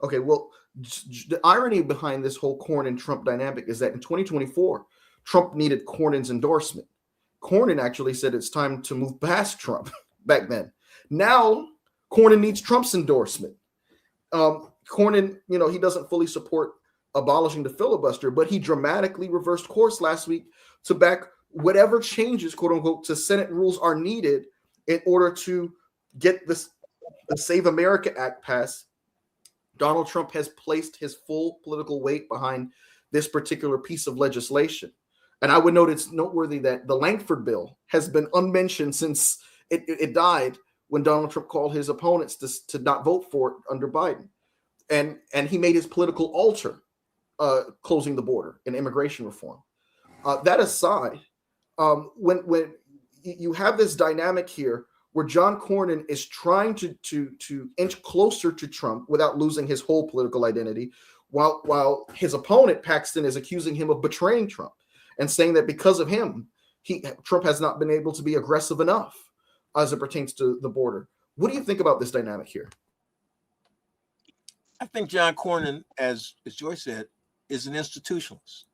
Speaker 1: Okay, well, the irony behind this whole Cornyn Trump dynamic is that in 2024, Trump needed Cornyn's endorsement. Cornyn actually said it's time to move past Trump back then. Now, Cornyn needs Trump's endorsement. Cornyn, he doesn't fully support abolishing the filibuster, but he dramatically reversed course last week to back whatever changes, quote unquote, to Senate rules are needed in order to get the Save America Act passed. Donald Trump has placed his full political weight behind this particular piece of legislation. And I would note it's noteworthy that the Langford bill has been unmentioned since it died when Donald Trump called his opponents to not vote for it under Biden. and he made his political altar closing the border and immigration reform. That aside, when you have this dynamic here where John Cornyn is trying to inch closer to Trump without losing his whole political identity, while his opponent Paxton is accusing him of betraying Trump and saying that because of him, Trump has not been able to be aggressive enough as it pertains to the border. What do you think about this dynamic here?
Speaker 6: I think John Cornyn, as Joyce said, is an institutionalist.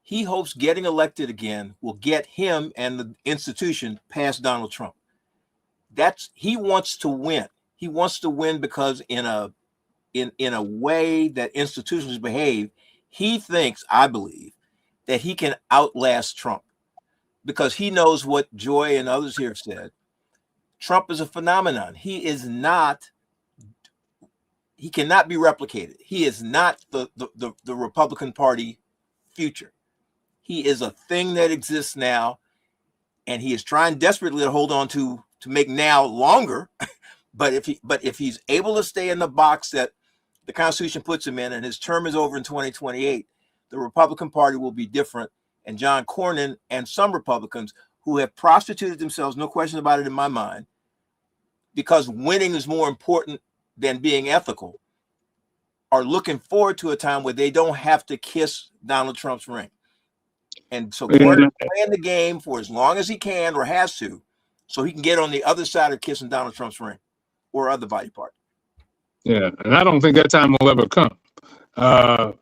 Speaker 6: He hopes getting elected again will get him and the institution past Donald Trump. He wants to win. He wants to win because in a way that institutions behave, he thinks, I believe, that he can outlast Trump because he knows what Joy and others here have said. Trump is a phenomenon. He cannot be replicated. He is not the Republican Party future. He is a thing that exists now, and he is trying desperately to hold on to make now longer. But if he's able to stay in the box that the Constitution puts him in, and his term is over in 2028, the Republican Party will be different. And John Cornyn and some Republicans who have prostituted themselves, no question about it in my mind, because winning is more important than being ethical, are looking forward to a time where they don't have to kiss Donald Trump's ring. And so Cornyn is playing the game for as long as he can or has to, so he can get on the other side of kissing Donald Trump's ring or other body part.
Speaker 5: Yeah, and I don't think that time will ever come.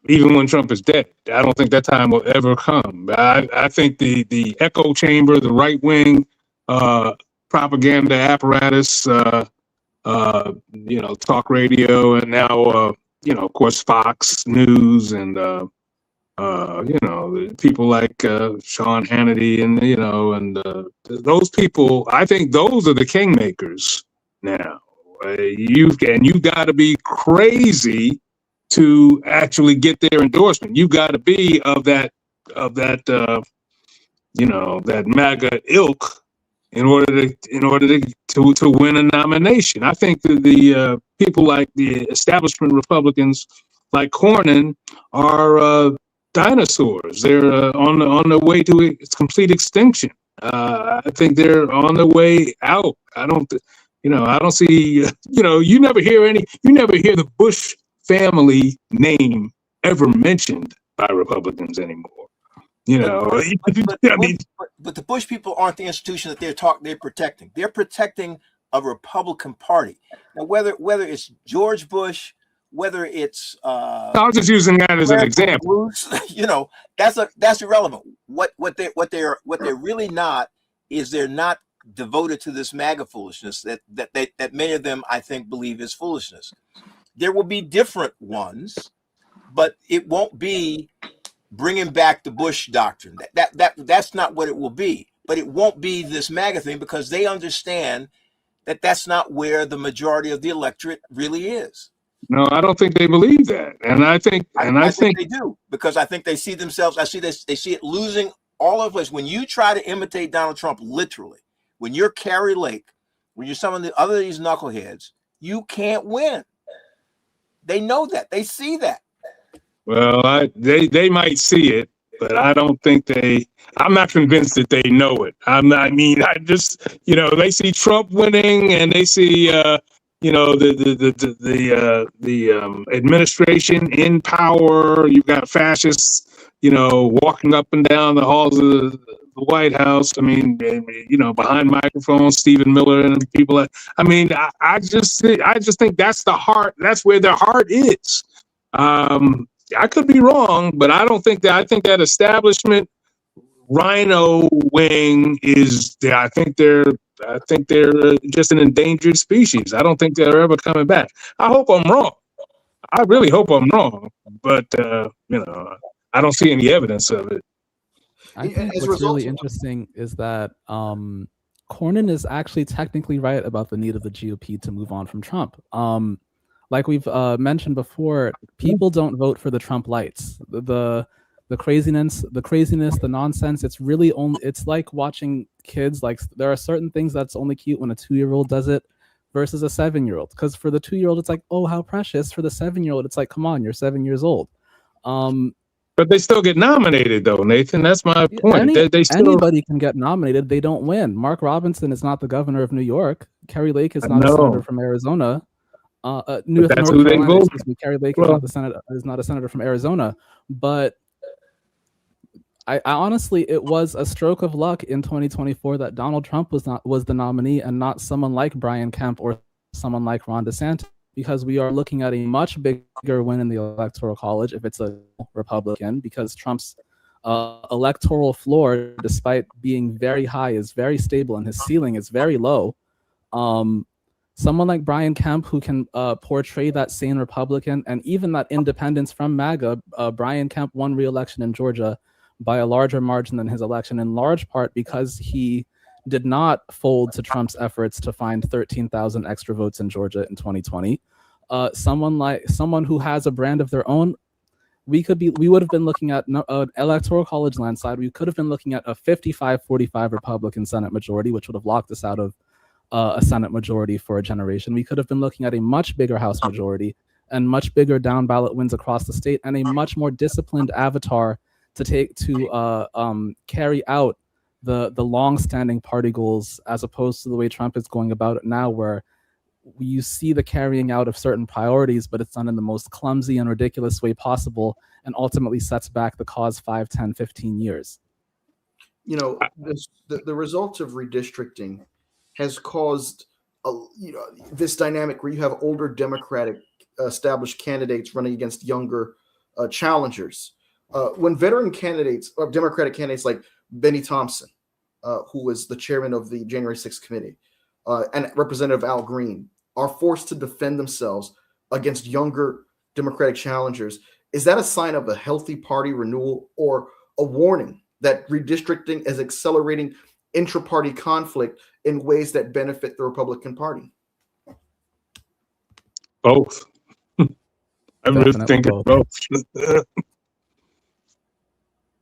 Speaker 5: Even when Trump is dead, I don't think that time will ever come. I think the echo chamber, the right wing propaganda apparatus, talk radio, and now of course Fox News and people like Sean Hannity and those people. I think those are the kingmakers now. You've got to be crazy to actually get their endorsement. You've got to be of that that MAGA ilk in order to win a nomination. I think that the people like the establishment Republicans like Cornyn are dinosaurs. They're on the way to its complete extinction. I think they're on the way out. I don't see. You never hear the Bush family name ever mentioned by Republicans anymore.
Speaker 6: But the Bush people aren't the institution that they're protecting. They're protecting a Republican Party. Now, whether it's George Bush, whether it's
Speaker 5: I was just using that as an example.
Speaker 6: That's irrelevant. What they're really not is they're not devoted to this MAGA foolishness that many of them I think believe is foolishness. There will be different ones, but it won't be bringing back the Bush doctrine. That's not what it will be. But it won't be this MAGA thing because they understand that that's not where the majority of the electorate really is.
Speaker 5: No, I don't think they believe that, and I think
Speaker 6: they do, because I think they see themselves. I see this. They see it losing all of us. When you try to imitate Donald Trump, literally, when you're Carrie Lake, when you're some of the other these knuckleheads, you can't win. They know that. They see that.
Speaker 5: Well, they might see it, but I don't think I'm not convinced that they know it. I just, they see Trump winning and they see, the administration in power. You've got fascists, walking up and down the halls of the White House. Behind microphones, Stephen Miller and people. I just think that's the heart. That's where their heart is. I could be wrong, but I don't think that. I think that establishment rhino wing is there. I think they're just an endangered species. I don't think they're ever coming back. I hope I'm wrong. I really hope I'm wrong, but I don't see any evidence of it.
Speaker 3: I think what's really interesting is that Cornyn is actually technically right about the need of the GOP to move on from Trump. Like we've mentioned before, people don't vote for the Trump lights. The craziness, the nonsense. It's like watching kids. Like there are certain things that's only cute when a 2-year-old does it. versus a 7-year-old. Because for the 2-year-old, it's like, oh, how precious. For the 7-year-old, it's like, come on, you're 7 years old.
Speaker 5: But they still get nominated, though, Nathan. That's my point. They still...
Speaker 3: Anybody can get nominated. They don't win. Mark Robinson is not the governor of New York. Carrie Lake is not a senator from Arizona. North Carolina, excuse me. Carrie Lake is not a senator from Arizona. But I honestly, it was a stroke of luck in 2024 that Donald Trump was the nominee and not someone like Brian Kemp or someone like Ron DeSantis, because we are looking at a much bigger win in the Electoral College if it's a Republican, because Trump's electoral floor, despite being very high, is very stable and his ceiling is very low. Someone like Brian Kemp, who can portray that sane Republican and even that independence from MAGA. Brian Kemp won re-election in Georgia by a larger margin than his election, in large part because he did not fold to Trump's efforts to find 13,000 extra votes in Georgia in 2020. Someone who has a brand of their own, we would have been looking at an Electoral College landslide. We could have been looking at a 55-45 Republican Senate majority, which would have locked us out of a Senate majority for a generation. We could have been looking at a much bigger House majority and much bigger down ballot wins across the state, and a much more disciplined avatar to carry out the long-standing party goals, as opposed to the way Trump is going about it now, where you see the carrying out of certain priorities, but it's done in the most clumsy and ridiculous way possible, and ultimately sets back the cause 5, 10, 15 years.
Speaker 1: You know, the results of redistricting has caused this dynamic where you have older Democratic established candidates running against younger challengers. When veteran candidates, or Democratic candidates like Benny Thompson, who was the chairman of the January 6th committee, and Representative Al Green, are forced to defend themselves against younger Democratic challengers, is that a sign of a healthy party renewal, or a warning that redistricting is accelerating intra-party conflict in ways that benefit the Republican Party?
Speaker 5: Both. I really think it's both.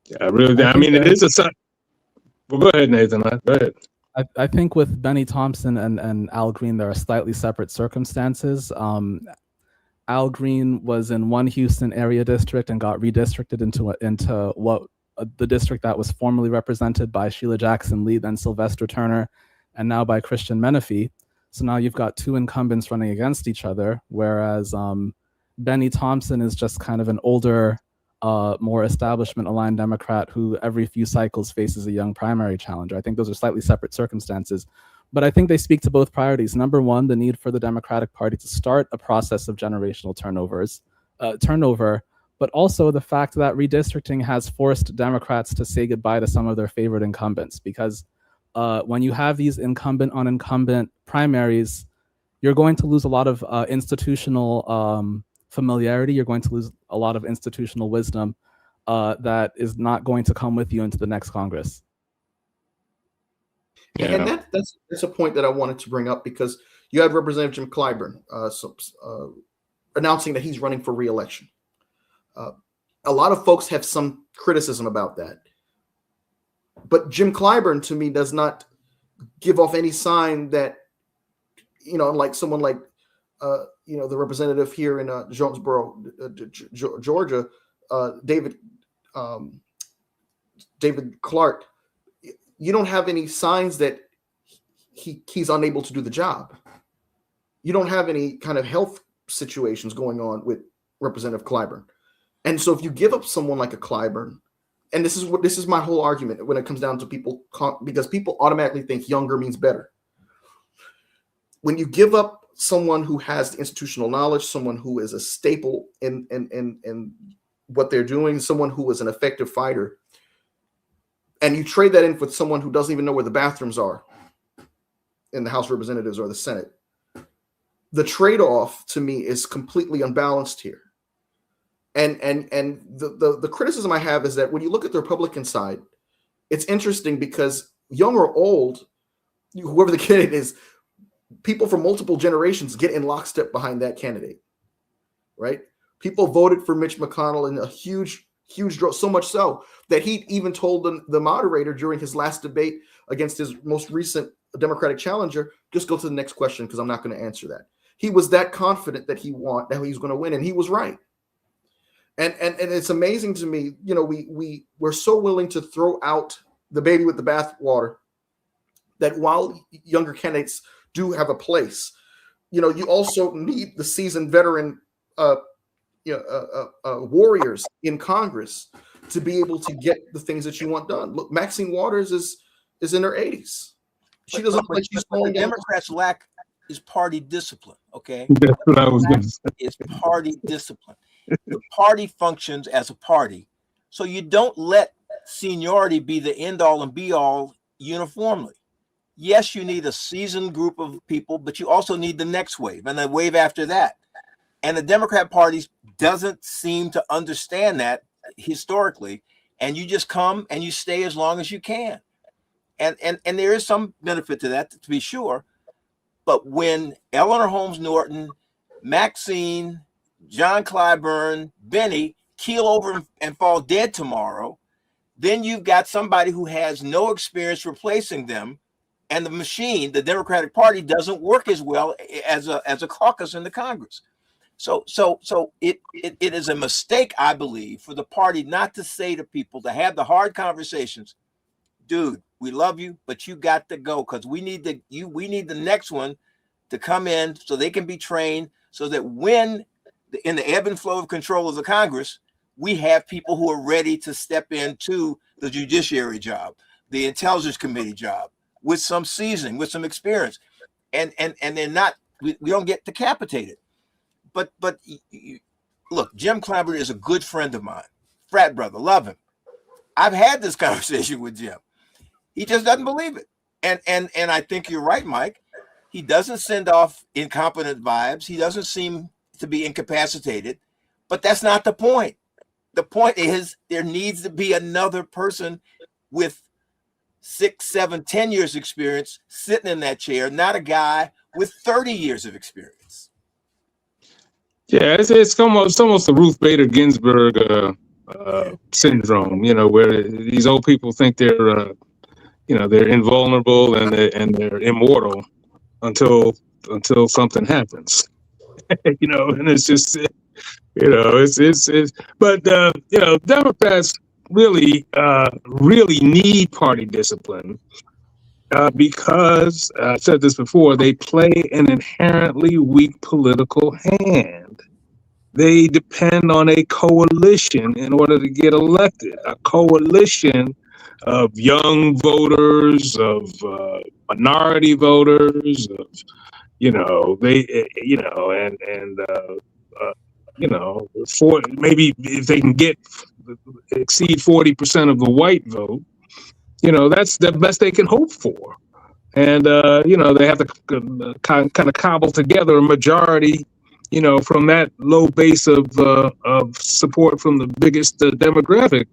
Speaker 5: Yeah, really. I mean, it is a sign. Well, go ahead, Nathan. Go ahead.
Speaker 3: I think with Benny Thompson and Al Green, there are slightly separate circumstances. Al Green was in one Houston area district and got redistricted into what the district that was formerly represented by Sheila Jackson Lee, then Sylvester Turner, and now by Christian Menifee. So now you've got two incumbents running against each other, whereas Benny Thompson is just kind of an older, more establishment-aligned Democrat who every few cycles faces a young primary challenger. I think those are slightly separate circumstances, but I think they speak to both priorities. Number one, the need for the Democratic Party to start a process of generational turnover, but also the fact that redistricting has forced Democrats to say goodbye to some of their favorite incumbents, because when you have these incumbent on incumbent primaries, you're going to lose a lot of institutional familiarity. You're going to lose a lot of institutional wisdom that is not going to come with you into the next Congress.
Speaker 1: Yeah. And that's a point that I wanted to bring up, because you have Representative Jim Clyburn announcing that he's running for re-election. A lot of folks have some criticism about that, but Jim Clyburn, to me, does not give off any sign that, like someone like the representative here in Jonesboro, Georgia, David Clark. You don't have any signs that he's unable to do the job. You don't have any kind of health situations going on with Representative Clyburn. And so if you give up someone like a Clyburn, and this is my whole argument when it comes down to people, because people automatically think younger means better. When you give up someone who has the institutional knowledge, someone who is a staple in what they're doing, someone who is an effective fighter, and you trade that in with someone who doesn't even know where the bathrooms are in the House of Representatives or the Senate, the trade-off to me is completely unbalanced here. And the criticism I have is that when you look at the Republican side, it's interesting because young or old, whoever the candidate is, people from multiple generations get in lockstep behind that candidate, right? People voted for Mitch McConnell in a huge draw, so much so that he even told the moderator during his last debate against his most recent a Democratic challenger, just go to the next question because I'm not going to answer that. He was that confident that he was going to win, and he was right. And it's amazing to me, you know, we're so willing to throw out the baby with the bathwater that while younger candidates do have a place, you know, you also need the seasoned veteran warriors in Congress to be able to get the things that you want done. Look, Maxine Waters is in her 80s. She doesn't look like she's
Speaker 6: the Democrats lack is party discipline. Okay,
Speaker 5: that's what I was going to say.
Speaker 6: It's party discipline. The party functions as a party, so you don't let seniority be the end all and be all uniformly. Yes, you need a seasoned group of people, but you also need the next wave and the wave after that. And the Democrat Party doesn't seem to understand that historically. And you just come and you stay as long as you can. And there is some benefit to that, to be sure. But when Eleanor Holmes Norton, Maxine, John Clyburn, Benny keel over and fall dead tomorrow, then you've got somebody who has no experience replacing them. And the machine, the Democratic Party, doesn't work as well as a caucus in the Congress. So it is a mistake, I believe, for the party not to say to people, to have the hard conversations, dude, we love you, but you got to go because we need the next one to come in so they can be trained, so that when in the ebb and flow of control of the Congress, we have people who are ready to step into the Judiciary job, the Intelligence Committee job, with some seasoning, with some experience, and they're not. We don't get decapitated. But look, Jim Clyburn is a good friend of mine, frat brother, love him. I've had this conversation with Jim. He just doesn't believe it, and I think you're right, Mike. He doesn't send off incompetent vibes. He doesn't seem to be incapacitated, but that's not the point. The point is there needs to be another person with 6, 7, 10 years experience sitting in that chair, not a guy with 30 years of experience.
Speaker 5: Yeah, it's almost the Ruth Bader Ginsburg syndrome, you know, where these old people think they're they're invulnerable and they're immortal until something happens. You know, and it's just, you know, it's but Democrats really need party discipline because I've said this before, they play an inherently weak political hand. They depend on a coalition in order to get elected, a coalition of young voters, of minority voters, of for maybe if they can exceed 40% of the white vote, you know, that's the best they can hope for. And they have to kind of cobble together a majority, you know, from that low base of support from the biggest demographic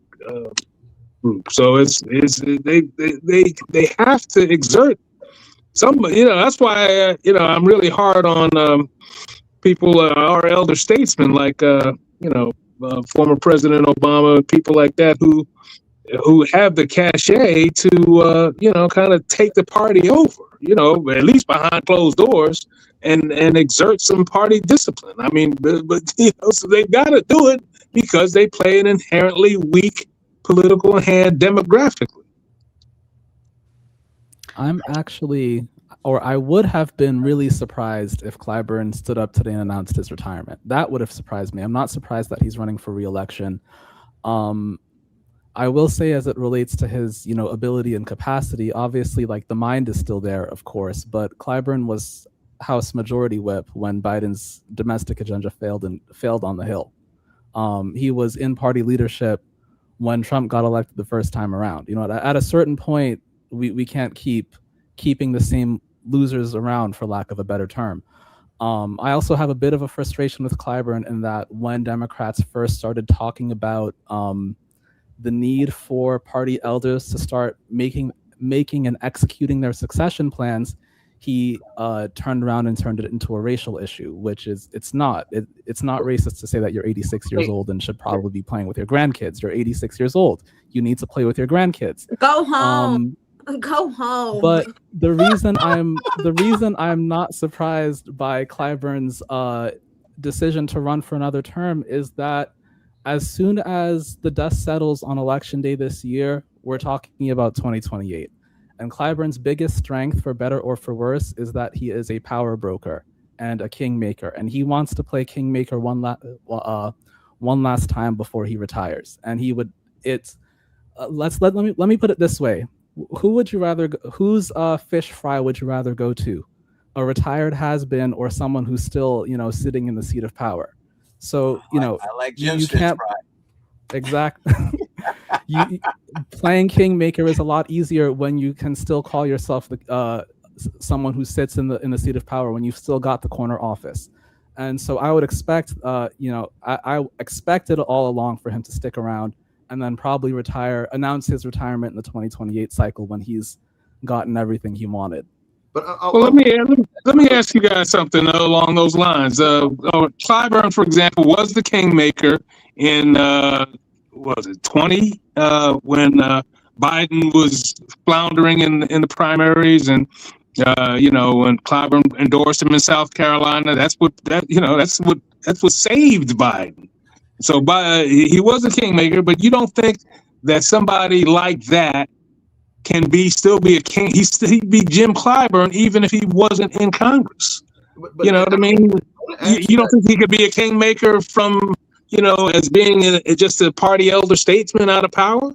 Speaker 5: group. So they have to exert some, you know. That's why I'm really hard on people, our elder statesmen like former President Obama, people like that who have the cachet to kind of take the party over, you know, at least behind closed doors, and exert some party discipline. I mean, but so they've got to do it because they play an inherently weak political hand demographically.
Speaker 3: I would have been really surprised if Clyburn stood up today and announced his retirement. That would have surprised me. I'm not surprised that he's running for re-election. I will say, as it relates to his, ability and capacity, obviously, like, the mind is still there, of course, but Clyburn was House Majority Whip when Biden's domestic agenda failed on the Hill. He was in party leadership when Trump got elected the first time around. At a certain point, we can't keeping the same losers around, for lack of a better term. I also have a bit of a frustration with Clyburn in that when Democrats first started talking about the need for party elders to start making and executing their succession plans, he turned around and turned it into a racial issue, which is it's not racist to say that you're 86 years old and should probably be playing with your grandkids. You're 86 years old. You need to play with your grandkids.
Speaker 4: Go home. Go home.
Speaker 3: But the reason I'm not surprised by Clyburn's decision to run for another term is that as soon as the dust settles on election day this year, we're talking about 2028. And Clyburn's biggest strength, for better or for worse, is that he is a power broker and a kingmaker, and he wants to play kingmaker one last time before he retires. And he would let me put it this way: who would you rather? Whose fish fry would you rather go to? A retired has-been or someone who's still sitting in the seat of power? So
Speaker 6: I like Jim's
Speaker 3: you
Speaker 6: fish
Speaker 3: can't
Speaker 6: fry.
Speaker 3: exactly. Playing kingmaker is a lot easier when you can still call yourself someone who sits in the seat of power, when you've still got the corner office. And so I would expect, I expected all along for him to stick around and then probably announce his retirement in the 2028 cycle when he's gotten everything he wanted.
Speaker 1: But
Speaker 5: let me ask you guys something along those lines. Clyburn, for example, was the kingmaker in 20 when Biden was floundering in the primaries, and when Clyburn endorsed him in South Carolina. That's what saved Biden. So he was a kingmaker, but you don't think that somebody like that can still be a king? He'd be Jim Clyburn even if he wasn't in Congress.
Speaker 1: but
Speaker 5: You know what I mean? You don't think he could be a kingmaker from as being just a party elder statesman out of power?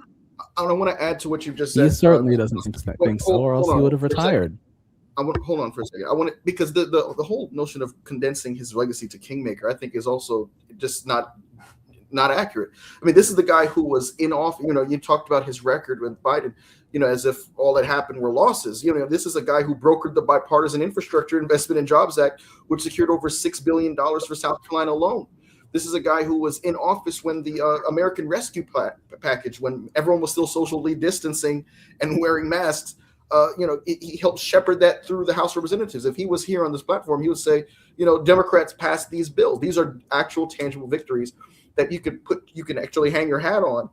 Speaker 1: I want to add to what you've just said.
Speaker 3: He certainly doesn't think so, or else he would have retired.
Speaker 1: I want to hold on for a second. Because the whole notion of condensing his legacy to kingmaker, I think, is also just not accurate. I mean, this is the guy who was in office. You talked about his record with Biden, as if all that happened were losses. This is a guy who brokered the Bipartisan Infrastructure Investment and Jobs Act, which secured over $6 billion for South Carolina alone. This is a guy who was in office when the American Rescue Package, when everyone was still socially distancing and wearing masks, he helped shepherd that through the House of Representatives. If he was here on this platform, he would say, Democrats passed these bills. These are actual tangible victories that you can actually hang your hat on.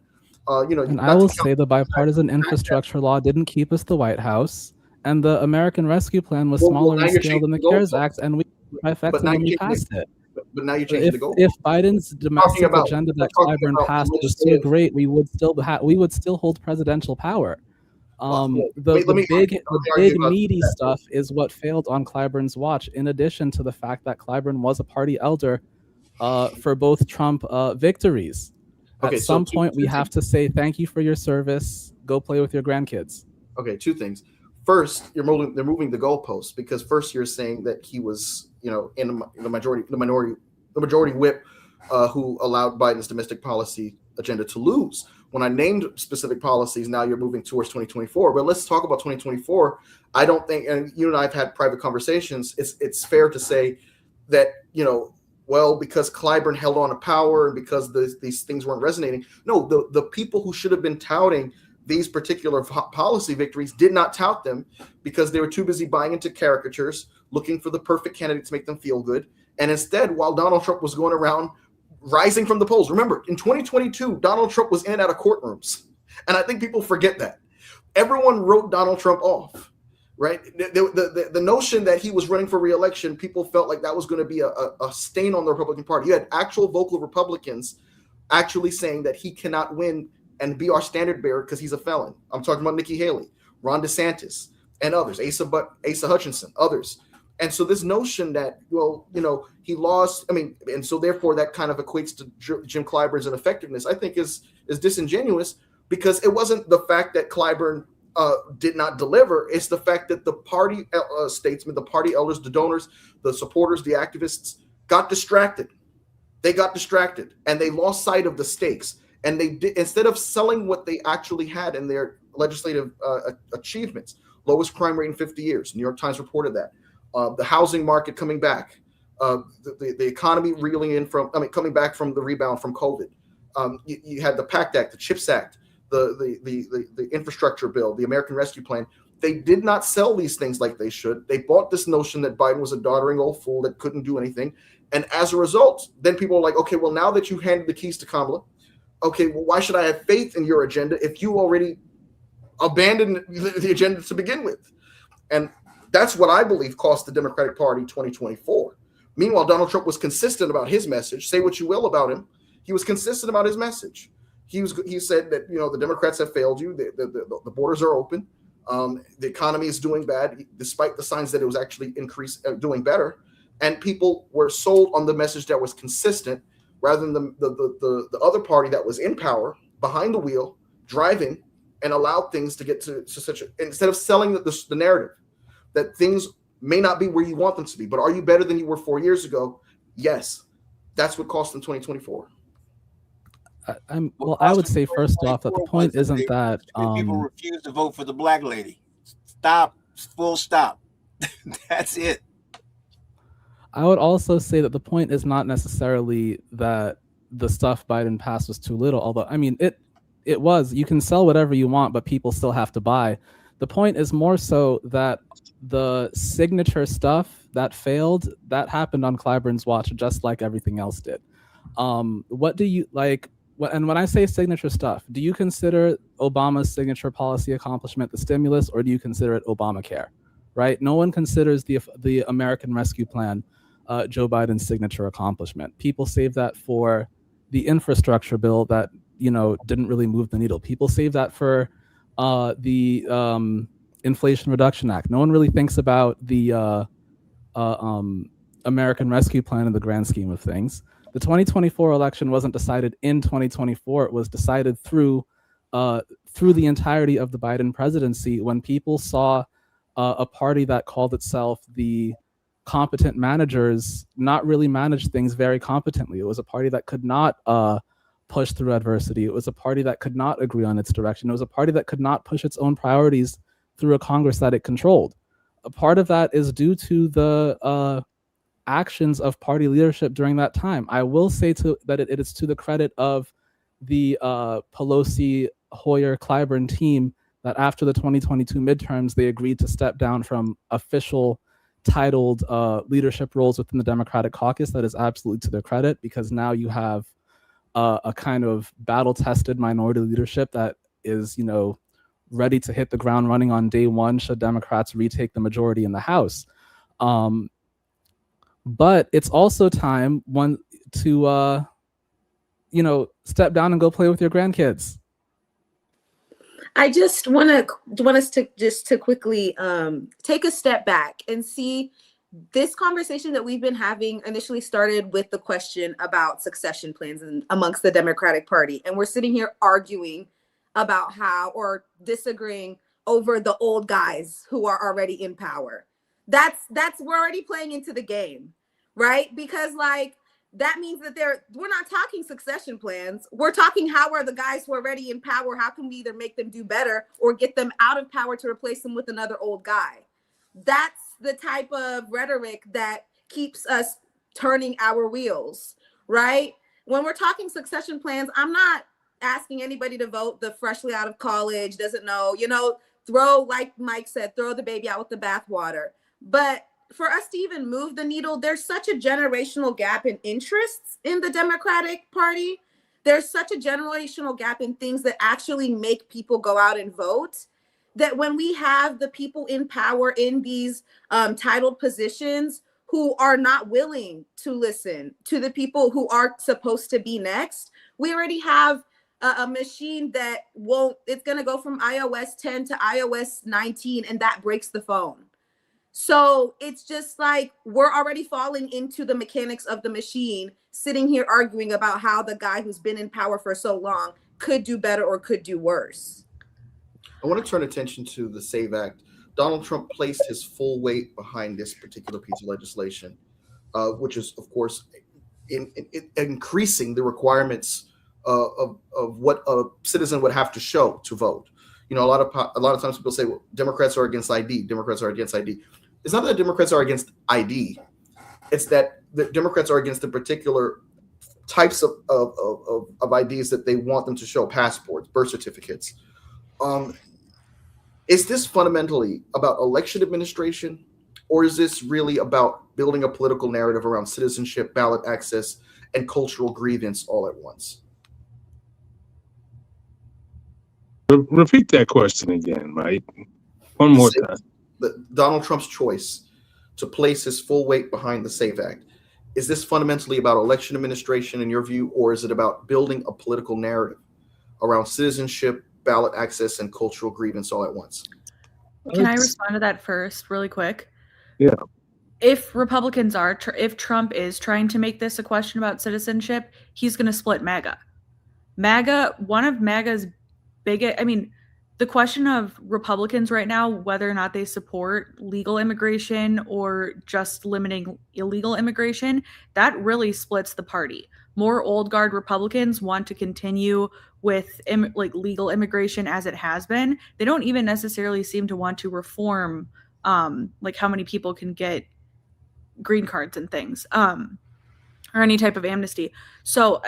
Speaker 3: And I will say the bipartisan infrastructure law didn't keep us the White House, and the American Rescue Plan was smaller in scale than the CARES Act, and we effectively passed it.
Speaker 1: But now you changed the goal.
Speaker 3: If Biden's domestic agenda that Clyburn passed was so great, we would still hold presidential power. The big meaty stuff is what failed on Clyburn's watch. In addition to the fact that Clyburn was a party elder for both Trump victories. At some point, we have to say thank you for your service. Go play with your grandkids.
Speaker 1: Okay, two things. First, they're moving the goalposts, because first you're saying that he was, in the majority whip who allowed Biden's domestic policy agenda to lose. When I named specific policies, now you're moving towards 2024. But let's talk about 2024. I don't think, and you and I have had private conversations, it's fair to say that, because Clyburn held on to power and because these things weren't resonating. No, the people who should have been touting these particular policy victories did not tout them because they were too busy buying into caricatures, looking for the perfect candidate to make them feel good. And instead, while Donald Trump was going around rising from the polls, remember, in 2022, Donald Trump was in and out of courtrooms. And I think people forget that. Everyone wrote Donald Trump off, right? The notion that he was running for re-election, people felt like that was going to be a stain on the Republican Party. You had actual vocal Republicans actually saying that he cannot win and be our standard bearer because he's a felon. I'm talking about Nikki Haley, Ron DeSantis, and others, Asa Hutchinson, others. And so this notion that, he lost, and so therefore that kind of equates to Jim Clyburn's ineffectiveness, I think is disingenuous, because it wasn't the fact that Clyburn did not deliver. It's the fact that the party statesmen, the party elders, the donors, the supporters, the activists got distracted. They got distracted and they lost sight of the stakes. And they did, instead of selling what they actually had in their legislative achievements, lowest crime rate in 50 years. New York Times reported that. The housing market coming back, the economy coming back from the rebound from COVID. You had the PACT Act, the CHIPS Act, the infrastructure bill, the American Rescue Plan. They did not sell these things like they should. They bought this notion that Biden was a doddering old fool that couldn't do anything. And as a result, then people are like, okay, well, now that you handed the keys to Kamala, okay, well, why should I have faith in your agenda if you already abandoned the agenda to begin with. And that's what I believe cost the Democratic Party 2024. Meanwhile, Donald Trump was consistent about his message. Say what you will about him. He was consistent about his message. He said that, the Democrats have failed you. The borders are open. The economy is doing bad, despite the signs that it was actually doing better. And people were sold on the message that was consistent, rather than the other party that was in power, behind the wheel, driving, and allowed things to get to such instead of selling the narrative that things may not be where you want them to be, but are you better than you were 4 years ago? Yes. That's what cost them 2024.
Speaker 3: I would say first off that the point isn't that
Speaker 6: people refuse to vote for the black lady. Stop. Full stop. That's it.
Speaker 3: I would also say that the point is not necessarily that the stuff Biden passed was too little, although, I mean, it was. You can sell whatever you want, but people still have to buy. The point is more so that the signature stuff that failed, that happened on Clyburn's watch, just like everything else did. What do you like? And when I say signature stuff, do you consider Obama's signature policy accomplishment the stimulus, or do you consider it Obamacare? Right? No one considers the American Rescue Plan Joe Biden's signature accomplishment. People save that for the infrastructure bill that didn't really move the needle. People save that for the Inflation Reduction Act. No one really thinks about the American Rescue Plan in the grand scheme of things. The 2024 election wasn't decided in 2024. It was decided through the entirety of the Biden presidency, when people saw a party that called itself the competent managers not really manage things very competently. It was a party that could not push through adversity. It was a party that could not agree on its direction. It was a party that could not push its own priorities through a Congress that it controlled. A part of that is due to the actions of party leadership during that time. I will say that it is to the credit of the Pelosi, Hoyer, Clyburn team that after the 2022 midterms, they agreed to step down from official titled leadership roles within the Democratic caucus. That is absolutely to their credit, because now you have a kind of battle-tested minority leadership that is, ready to hit the ground running on day one should Democrats retake the majority in the House. But it's also time to step down and go play with your grandkids.
Speaker 4: I just want us to quickly take a step back and see this conversation that we've been having initially started with the question about succession plans amongst the Democratic Party. And we're sitting here arguing about how, or disagreeing over the old guys who are already in power. We're already playing into the game, right? Because that means that we're not talking succession plans. We're talking how are the guys who are already in power, how can we either make them do better or get them out of power to replace them with another old guy? That's the type of rhetoric that keeps us turning our wheels, right? When we're talking succession plans, I'm not asking anybody to vote the freshly out of college, doesn't know, throw, like Mike said, throw the baby out with the bathwater. But for us to even move the needle, there's such a generational gap in interests in the Democratic Party. There's such a generational gap in things that actually make people go out and vote, that when we have the people in power in these titled positions who are not willing to listen to the people who are supposed to be next, we already have a machine that it's going to go from iOS 10 to iOS 19, and that breaks the phone. So it's just we're already falling into the mechanics of the machine, sitting here arguing about how the guy who's been in power for so long could do better or could do worse.
Speaker 1: I want to turn attention to the SAVE Act. Donald Trump placed his full weight behind this particular piece of legislation, which is, of course, increasing the requirements of what a citizen would have to show to vote. A lot of times people say, well, Democrats are against ID. Democrats are against ID. It's not that Democrats are against ID. It's that the Democrats are against the particular types of IDs that they want them to show: passports, birth certificates. Is this fundamentally about election administration, or is this really about building a political narrative around citizenship, ballot access, and cultural grievance all at once?
Speaker 5: Repeat that question again, Mike. One more time.
Speaker 1: Donald Trump's choice to place his full weight behind the SAVE Act. Is this fundamentally about election administration in your view, or is it about building a political narrative around citizenship, ballot access, and cultural grievance all at once?
Speaker 2: Can I respond to that first really quick?
Speaker 5: Yeah.
Speaker 2: If Republicans if Trump is trying to make this a question about citizenship, he's going to split MAGA. One of MAGA's biggest, the question of Republicans right now, whether or not they support legal immigration or just limiting illegal immigration, that really splits the party. More old guard Republicans want to continue with legal immigration as it has been. They don't even necessarily seem to want to reform how many people can get green cards and things, or any type of amnesty. So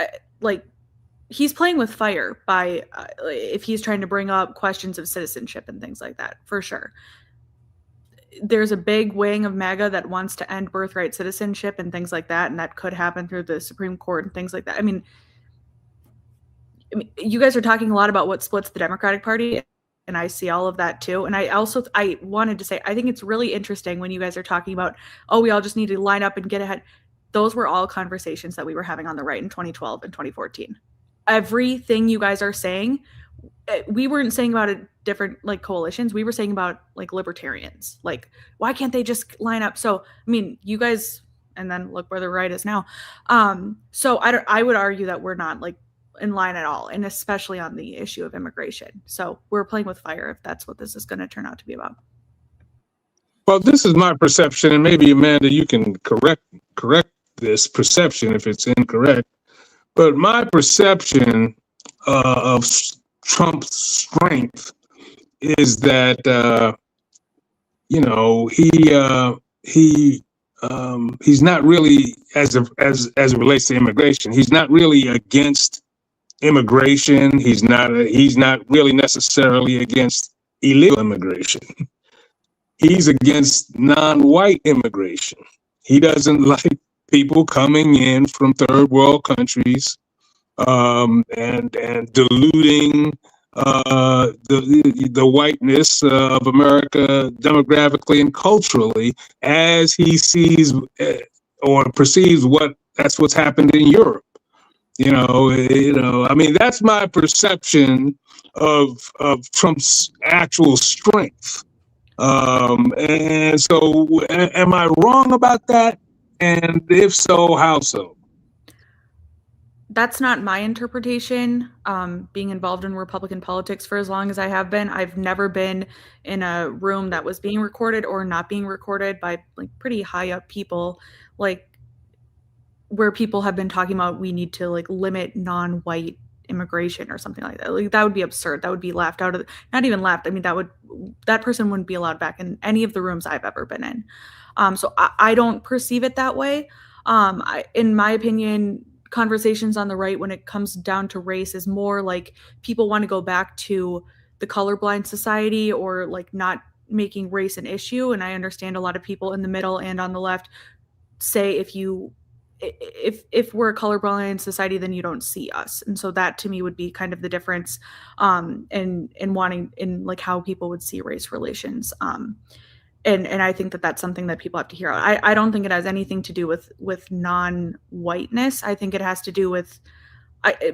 Speaker 2: he's playing with fire by if he's trying to bring up questions of citizenship and things like that, for sure. There's a big wing of MAGA that wants to end birthright citizenship and things like that, and that could happen through the Supreme Court and things like that. You guys are talking a lot about what splits the Democratic Party, and I see all of that too. And I wanted to say, I think it's really interesting when you guys are talking about, we all just need to line up and get ahead. Those were all conversations that we were having on the right in 2012 and 2014. Everything you guys are saying, we weren't saying about different coalitions. We were saying about libertarians. Why can't they just line up? So, you guys, and then look where the right is now. So I would argue that we're not in line at all, and especially on the issue of immigration. So we're playing with fire if that's what this is going to turn out to be about.
Speaker 5: Well, this is my perception, and maybe Amanda, you can correct this perception if it's incorrect. But my perception of Trump's strength is that he's not really, as it relates to immigration, he's not really against immigration. He's not really necessarily against illegal immigration. He's against non-white immigration. He doesn't like people coming in from third world countries and diluting the whiteness of America demographically and culturally, as he sees or perceives that's what's happened in Europe. That's my perception of Trump's actual strength. And so, am I wrong about that? And if so, how so?
Speaker 2: That's not my interpretation. Being involved in Republican politics for as long as I have been, I've never been in a room that was being recorded or not being recorded by pretty high up people, where people have been talking about we need to limit non-white immigration or something like that. That would be absurd. That would be laughed out of. Not even laughed. That person wouldn't be allowed back in any of the rooms I've ever been in. So I don't perceive it that way. In my opinion, conversations on the right when it comes down to race is more people want to go back to the colorblind society or not making race an issue. And I understand a lot of people in the middle and on the left say if we're a colorblind society, then you don't see us. And so that to me would be kind of the difference in wanting in how people would see race relations. And I think that that's something that people have to hear out. I don't think it has anything to do with non-whiteness. I think it has to do with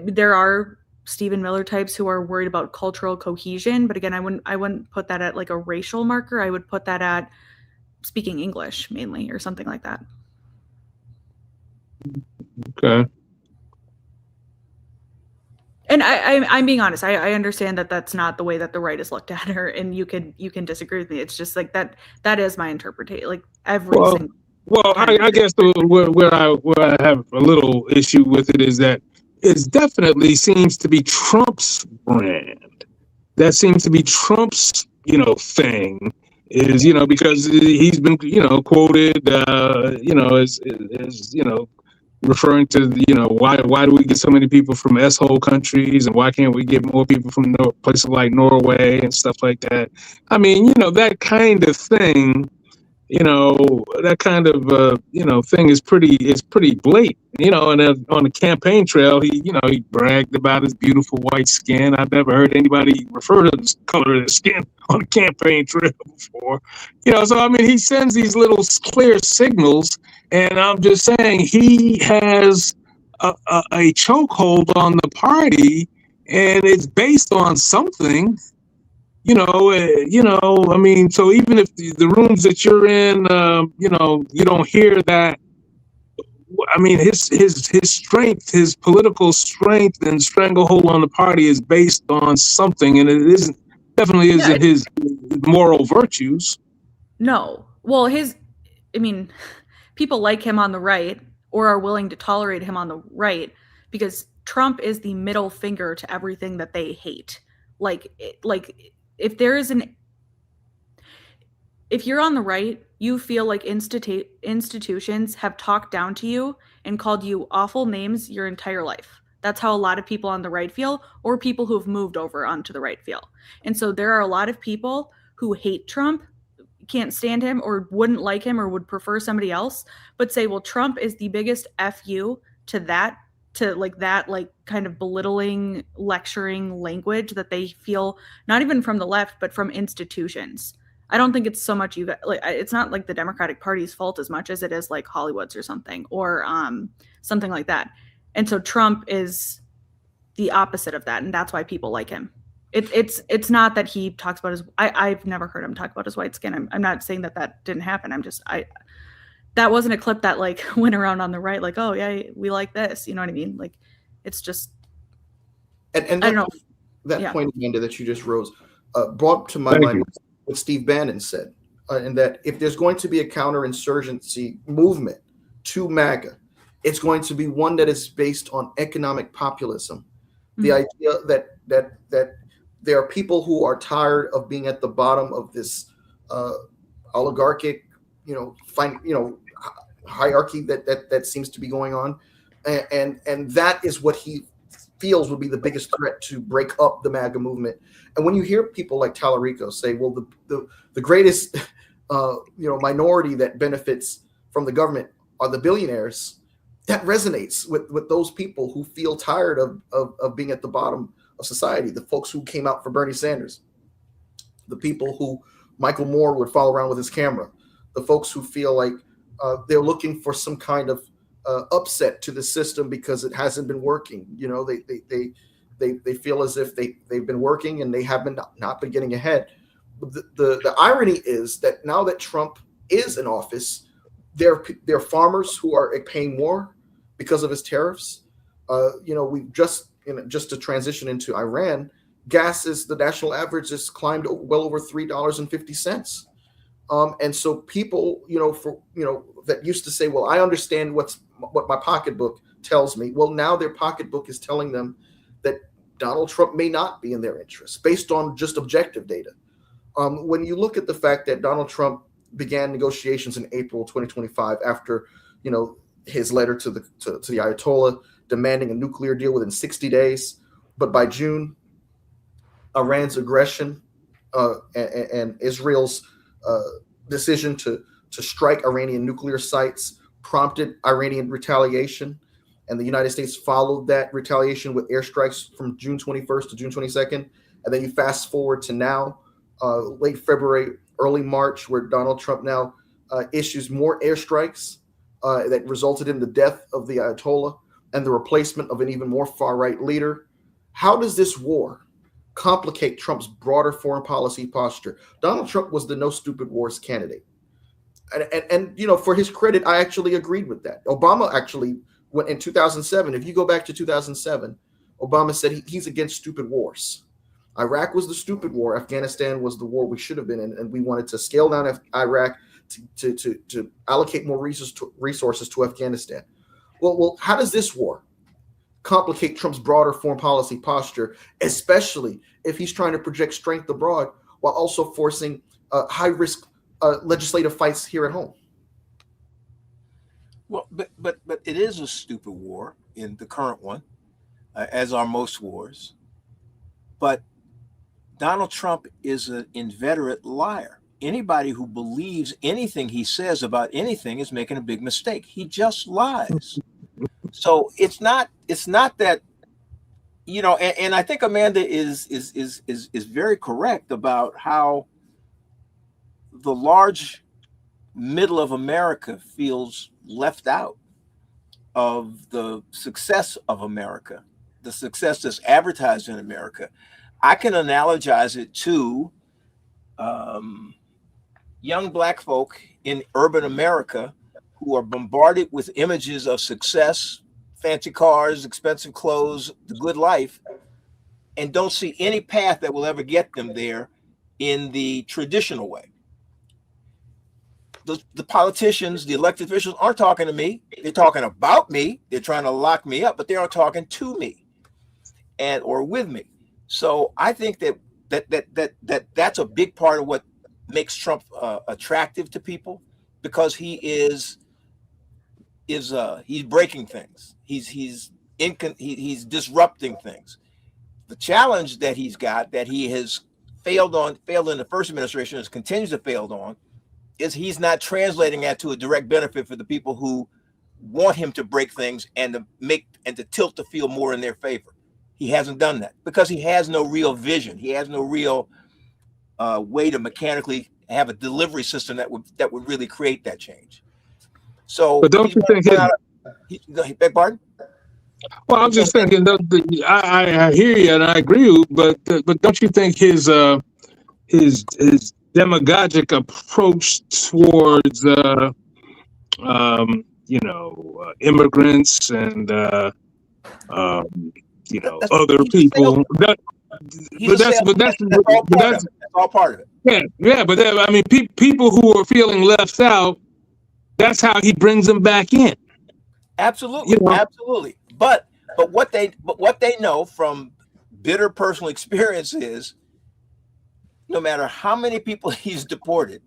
Speaker 2: there are Stephen Miller types who are worried about cultural cohesion, but again, I wouldn't put that at a racial marker. I would put that at speaking English mainly or something like that.
Speaker 5: Okay.
Speaker 2: And I'm being honest. I understand that that's not the way that the right is looked at her, and you can disagree with me. It's just that is my interpretation. Everything.
Speaker 5: Well, I guess where I have a little issue with it is that it definitely seems to be Trump's brand. That seems to be Trump's thing. Is because he's been quoted as referring to why do we get so many people from S-hole countries, and why can't we get more people from places like Norway and stuff like that? That kind of thing, that kind of thing is pretty blatant. And on the campaign trail, he bragged about his beautiful white skin. I've never heard anybody refer to the color of their skin on the campaign trail before. So I mean, he sends these little clear signals, and I'm just saying he has a chokehold on the party, and it's based on something. I mean, so even if the rooms that you're in, you don't hear that. I mean, his strength, his political strength and stranglehold on the party is based on something, and it definitely isn't his moral virtues.
Speaker 2: No. Well, people like him on the right or are willing to tolerate him on the right because Trump is the middle finger to everything that they hate. Like if you're on the right, you feel like institutions have talked down to you and called you awful names your entire life. That's how a lot of people on the right feel, or people who have moved over onto the right feel. And so there are a lot of people who hate Trump, can't stand him, or wouldn't like him, or would prefer somebody else, but say, well, Trump is the biggest FU to that kind of belittling, lecturing language that they feel, not even from the left, but from institutions. I don't think it's so much it's not like the Democratic Party's fault as much as it is like Hollywood's or something, or something like that. And so Trump is the opposite of that, and that's why people like him. It's not that he talks about I've never heard him talk about his white skin. I'm not saying that didn't happen. That wasn't a clip that like went around on the right, like, oh yeah, we like this. You know what I mean? Like, it's just,
Speaker 1: and
Speaker 2: I don't know.
Speaker 1: That point, Amanda, that you just rose, brought to my mind what Steve Bannon said, and that if there's going to be a counterinsurgency movement to MAGA, it's going to be one that is based on economic populism. Mm-hmm. The idea that there are people who are tired of being at the bottom of this oligarchic, hierarchy that seems to be going on, and that is what he feels would be the biggest threat to break up the MAGA movement. And when you hear people like Tallarico say, well, the greatest minority that benefits from the government are the billionaires, that resonates with those people who feel tired of being at the bottom of society, the folks who came out for Bernie Sanders, the people who Michael Moore would follow around with his camera, the folks who feel like they're looking for some kind of upset to the system because it hasn't been working. They feel as if they've been working and they have not been getting ahead. The irony is that now that Trump is in office, there are farmers who are paying more because of his tariffs. We just to transition into Iran, the national average has climbed well over $3.50. And so people, that used to say, well, I understand what my pocketbook tells me. Well, now their pocketbook is telling them that Donald Trump may not be in their interest based on just objective data. When you look at the fact that Donald Trump began negotiations in April 2025 after, his letter to the Ayatollah demanding a nuclear deal within 60 days, but by June, Iran's aggression and Israel's decision to strike Iranian nuclear sites prompted Iranian retaliation, and the United States followed that retaliation with airstrikes from June 21st to June 22nd. And then you fast forward to now, late February, early March, where Donald Trump now issues more airstrikes that resulted in the death of the Ayatollah and the replacement of an even more far-right leader. How does this war complicate Trump's broader foreign policy posture? Donald Trump was the no stupid wars candidate. And for his credit, I actually agreed with that. Obama actually went in 2007. If you go back to 2007, Obama said he's against stupid wars. Iraq was the stupid war. Afghanistan was the war we should have been in, and we wanted to scale down Iraq to allocate more resources to Afghanistan. Well, how does this war complicate Trump's broader foreign policy posture, especially if he's trying to project strength abroad while also forcing high-risk legislative fights here at home?
Speaker 6: Well, but it is a stupid war in the current one, as are most wars. But Donald Trump is an inveterate liar. Anybody who believes anything he says about anything is making a big mistake. He just lies. So it's not that, you know, and I think Amanda is very correct about how the large middle of America feels left out of the success of America, the success that's advertised in America. I can analogize it to young Black folk in urban America who are bombarded with images of success, fancy cars, expensive clothes, the good life, and don't see any path that will ever get them there in the traditional way. The politicians, the elected officials aren't talking to me. They're talking about me. They're trying to lock me up, but they aren't talking to me and or with me. So I think that's a big part of what makes Trump attractive to people, because he's breaking things. He's disrupting things. The challenge that he's got, that he has failed in the first administration, and continues to fail on, is he's not translating that to a direct benefit for the people who want him to break things and to tilt the field more in their favor. He hasn't done that because he has no real vision. He has no real way to mechanically have a delivery system that would really create that change. So,
Speaker 5: but don't you think
Speaker 6: beg pardon?
Speaker 5: Well, I'm just thinking. I hear you and I agree, but don't you think his demagogic approach towards immigrants and other people. That's
Speaker 6: all part of
Speaker 5: it. Yeah, but I mean, people who are feeling left out, that's how he brings them back in.
Speaker 6: Absolutely, absolutely. But what they know from bitter personal experience is, no matter how many people he's deported,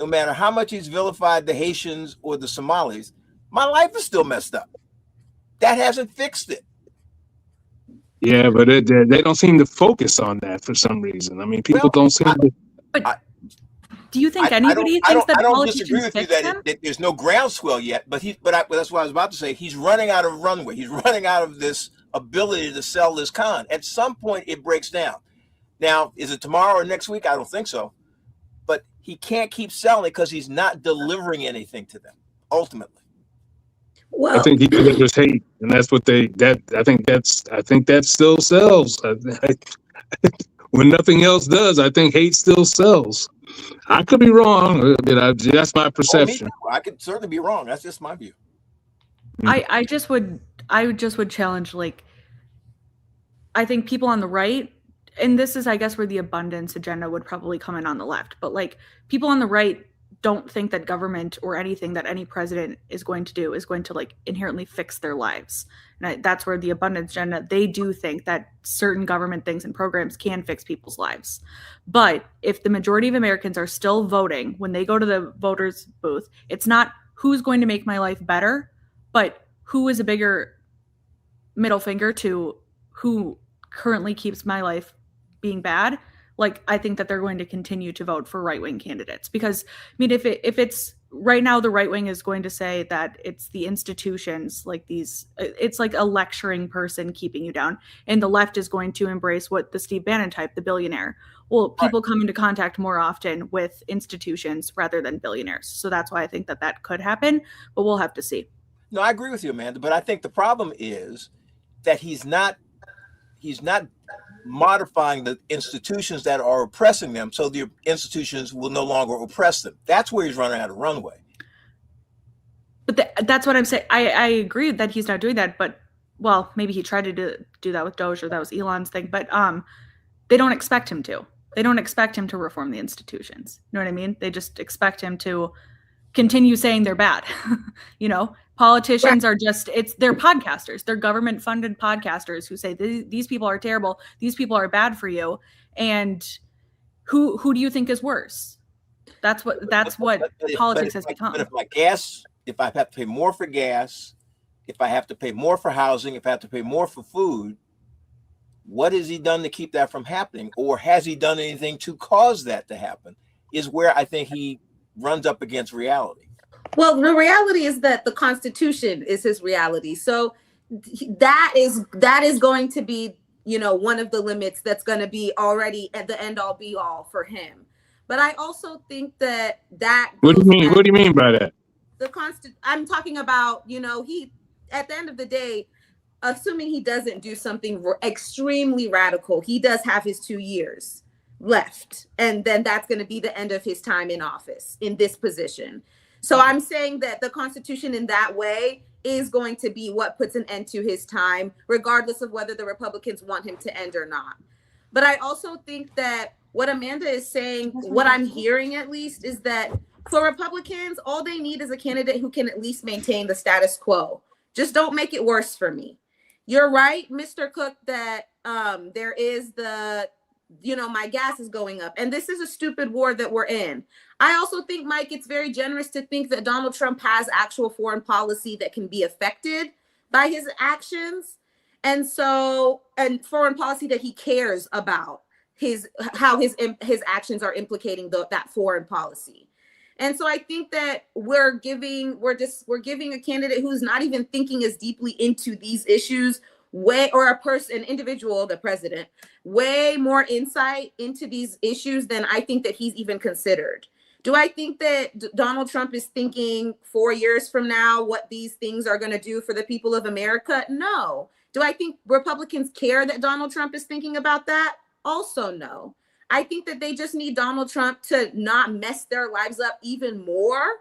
Speaker 6: no matter how much he's vilified the Haitians or the Somalis, my life is still messed up. That hasn't fixed it.
Speaker 5: Yeah, but they don't seem to focus on that for some reason. I mean, people don't seem to.
Speaker 2: But do you think anybody thinks that
Speaker 6: I don't
Speaker 2: politicians
Speaker 6: disagree with you that there's no groundswell yet, but that's what I was about to say. He's running out of runway. He's running out of this ability to sell this con. At some point, it breaks down. Now, is it tomorrow or next week? I don't think so. But he can't keep selling because he's not delivering anything to them, ultimately.
Speaker 5: Well, I think he delivers hate, and that's what I think that still sells. When nothing else does, I think hate still sells. I could be wrong, but that's my perception.
Speaker 6: I could certainly be wrong. That's just my view.
Speaker 2: I just would challenge, like, I think people on the right, and this is, I guess, where the abundance agenda would probably come in on the left, but like people on the right don't think that government or anything that any president is going to do is going to like inherently fix their lives. And that's where the abundance agenda, they do think that certain government things and programs can fix people's lives. But if the majority of Americans are still voting when they go to the voters booth, it's not who's going to make my life better, but who is a bigger middle finger to who currently keeps my life being bad. Like, I think that they're going to continue to vote for right-wing candidates, because I mean, if it's right now, the right wing is going to say that it's the institutions, like these, it's like a lecturing person keeping you down, and the left is going to embrace what the Steve Bannon type, the billionaire. Well, people come into contact more often with institutions rather than billionaires, so that's why I think that could happen, but we'll have to see.
Speaker 6: No, I agree with you, Amanda, but I think the problem is that he's not modifying the institutions that are oppressing them, so the institutions will no longer oppress them. That's where he's running out of runway.
Speaker 2: But that's what I'm saying. I agree that he's not doing that, but, well, maybe he tried to do that with Doge, or that was Elon's thing, but they don't expect him to. They don't expect him to reform the institutions. You know what I mean? They just expect him to continue saying they're bad. Politicians are just, they're podcasters. They're government funded podcasters who say these people are terrible. These people are bad for you. And who do you think is worse? That's what politics has become.
Speaker 6: But if I have to pay more for gas, if I have to pay more for housing, if I have to pay more for food, what has he done to keep that from happening? Or has he done anything to cause that to happen? Is where I think he runs up against reality.
Speaker 4: Well, the reality is that the Constitution is his reality. So that is going to be, one of the limits that's going to be already at the end all be all for him. But I also think that
Speaker 5: What do you mean?
Speaker 4: back,
Speaker 5: What do you mean by that?
Speaker 4: I'm talking about, he, at the end of the day, assuming he doesn't do something extremely radical, he does have his 2 years left. And then that's going to be the end of his time in office in this position. So I'm saying that the Constitution in that way is going to be what puts an end to his time, regardless of whether the Republicans want him to end or not. But I also think that what Amanda is saying, what I'm hearing at least, is that for Republicans, all they need is a candidate who can at least maintain the status quo. Just don't make it worse for me. You're right, Mr. Cook, that there is my gas is going up. And this is a stupid war that we're in. I also think, Mike, it's very generous to think that Donald Trump has actual foreign policy that can be affected by his actions. And foreign policy that he cares about how his actions are implicating that foreign policy. And so I think that we're giving a candidate who's not even thinking as deeply into these issues, an individual, the president, way more insight into these issues than I think that he's even considered. Do I think that Donald Trump is thinking 4 years from now what these things are going to do for the people of America? No. Do I think Republicans care that Donald Trump is thinking about that? Also, no. I think that they just need Donald Trump to not mess their lives up even more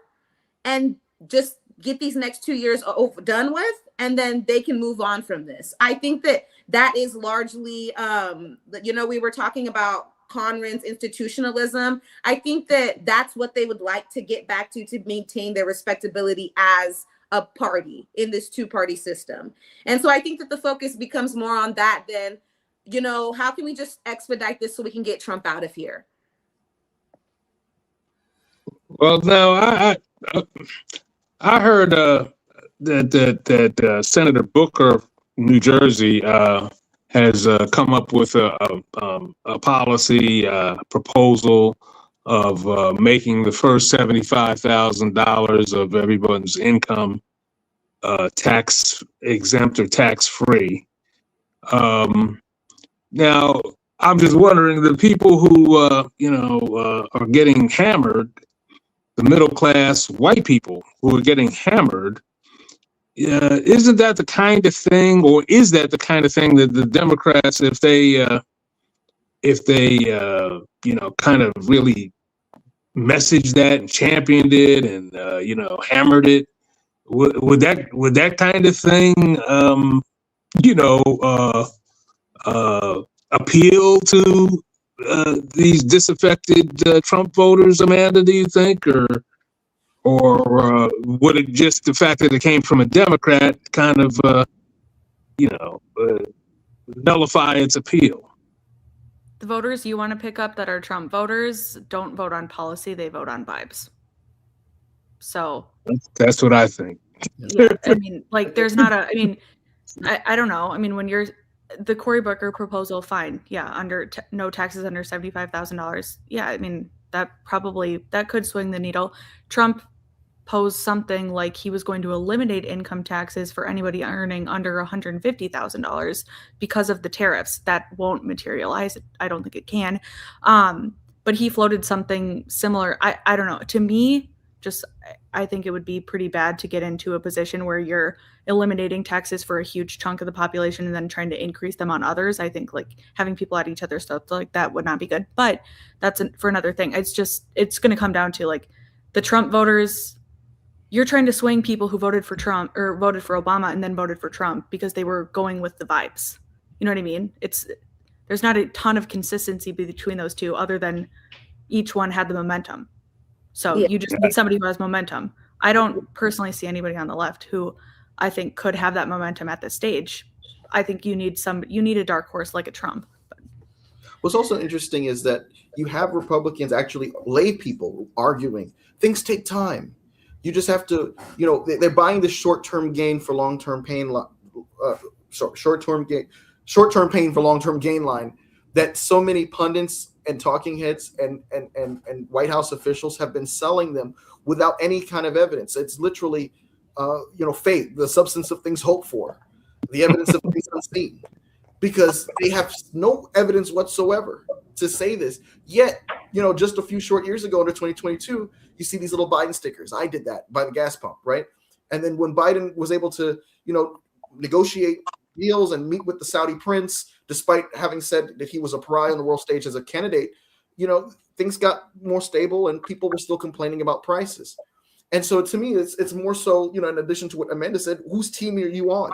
Speaker 4: and just get these next 2 years done with, and then they can move on from this. I think that is largely, we were talking about Conran's institutionalism. I think that that's what they would like to get back to maintain their respectability as a party in this two-party system. And so I think that the focus becomes more on that than, how can we just expedite this so we can get Trump out of here?
Speaker 5: Well, now I heard that Senator Booker, New Jersey, has come up with a policy proposal of making the first $75,000 of everyone's income tax exempt or tax free. Now, I'm just wondering, the people who are getting hammered, the middle class white people who are getting hammered, isn't that the kind of thing, or is that the kind of thing that the Democrats, if they kind of really messaged that and championed it and hammered it, would that kind of thing appeal to these disaffected Trump voters, Amanda, do you think, or would it just, the fact that it came from a Democrat, kind of nullify its appeal?
Speaker 2: The voters you want to pick up that are Trump voters don't vote on policy, they vote on vibes. So
Speaker 5: that's what I think.
Speaker 2: Yeah, I mean, like, there's not a, I mean, I don't know. I mean, when you're the Cory Booker proposal, fine. Yeah, no taxes under $75,000. Yeah, I mean, that could swing the needle. Trump posed something like he was going to eliminate income taxes for anybody earning under $150,000 because of the tariffs. That won't materialize. I don't think it can. But he floated something similar. I don't know. To me, I think it would be pretty bad to get into a position where you're eliminating taxes for a huge chunk of the population and then trying to increase them on others. I think like having people at each other's stuff like that would not be good. But that's for another thing. It's going to come down to like the Trump voters. You're trying to swing people who voted for Trump or voted for Obama and then voted for Trump because they were going with the vibes. You know what I mean? There's not a ton of consistency between those two other than each one had the momentum. So You just need somebody who has momentum. I don't personally see anybody on the left who I think could have that momentum at this stage. I think you need a dark horse like a Trump.
Speaker 1: What's also interesting is that you have Republicans, actually lay people, arguing things take time. You just have to, they're buying the short-term gain for long-term pain, short-term pain for long-term gain line. that so many pundits and talking heads and White House officials have been selling them without any kind of evidence. It's literally, faith, the substance of things hoped for, the evidence of things unseen, because they have no evidence whatsoever to say this. Yet, just a few short years ago, under 2022, you see these little Biden stickers. I did that by the gas pump, right? And then when Biden was able to, negotiate deals and meet with the Saudi prince, despite having said that he was a pariah on the world stage as a candidate, things got more stable and people were still complaining about prices. And so to me, it's more so, in addition to what Amanda said, whose team are you on?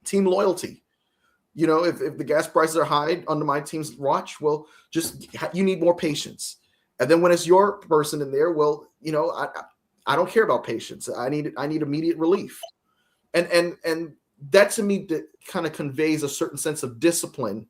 Speaker 1: Team loyalty. If the gas prices are high under my team's watch, well, you need more patience. And then when it's your person in there, well, I don't care about patience. I need immediate relief. And that to me kind of conveys a certain sense of discipline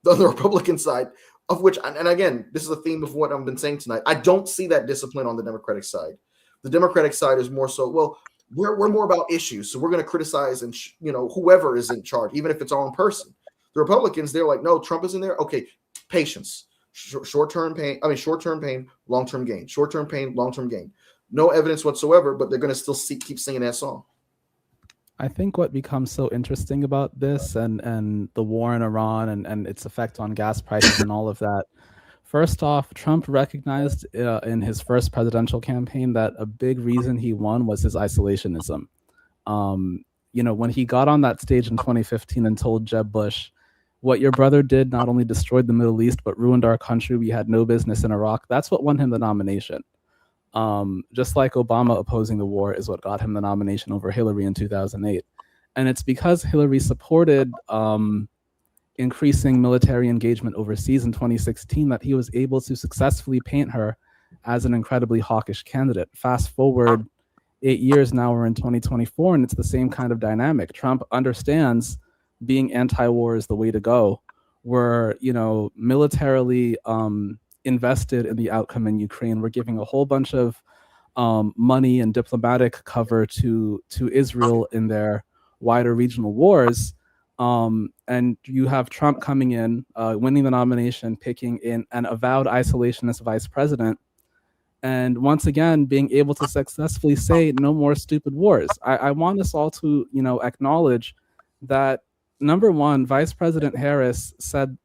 Speaker 1: on the Republican side, of which, and again, this is a theme of what I've been saying tonight. I don't see that discipline on the Democratic side. The Democratic side is more so, well, we're more about issues, so we're going to criticize and whoever is in charge, even if it's our own person. The Republicans, they're like, no, Trump is in there. Okay, patience, short-term pain, long-term gain, short-term pain, long-term gain. No evidence whatsoever, but they're going to still keep singing that song.
Speaker 3: I think what becomes so interesting about this and the war in Iran and its effect on gas prices and all of that, first off, Trump recognized in his first presidential campaign that a big reason he won was his isolationism. When he got on that stage in 2015 and told Jeb Bush, what your brother did not only destroyed the Middle East, but ruined our country. We had no business in Iraq. That's what won him the nomination. Just like Obama opposing the war is what got him the nomination over Hillary in 2008. And it's because Hillary supported increasing military engagement overseas in 2016 that he was able to successfully paint her as an incredibly hawkish candidate. Fast forward 8 years, now we're in 2024, and it's the same kind of dynamic. Trump understands being anti-war is the way to go. We're, militarily invested in the outcome in Ukraine. We're giving a whole bunch of money and diplomatic cover to Israel in their wider regional wars. And you have Trump coming in, winning the nomination, picking in an avowed isolationist vice president, and once again being able to successfully say no more stupid wars. I want us all to acknowledge that, number one, Vice President Harris said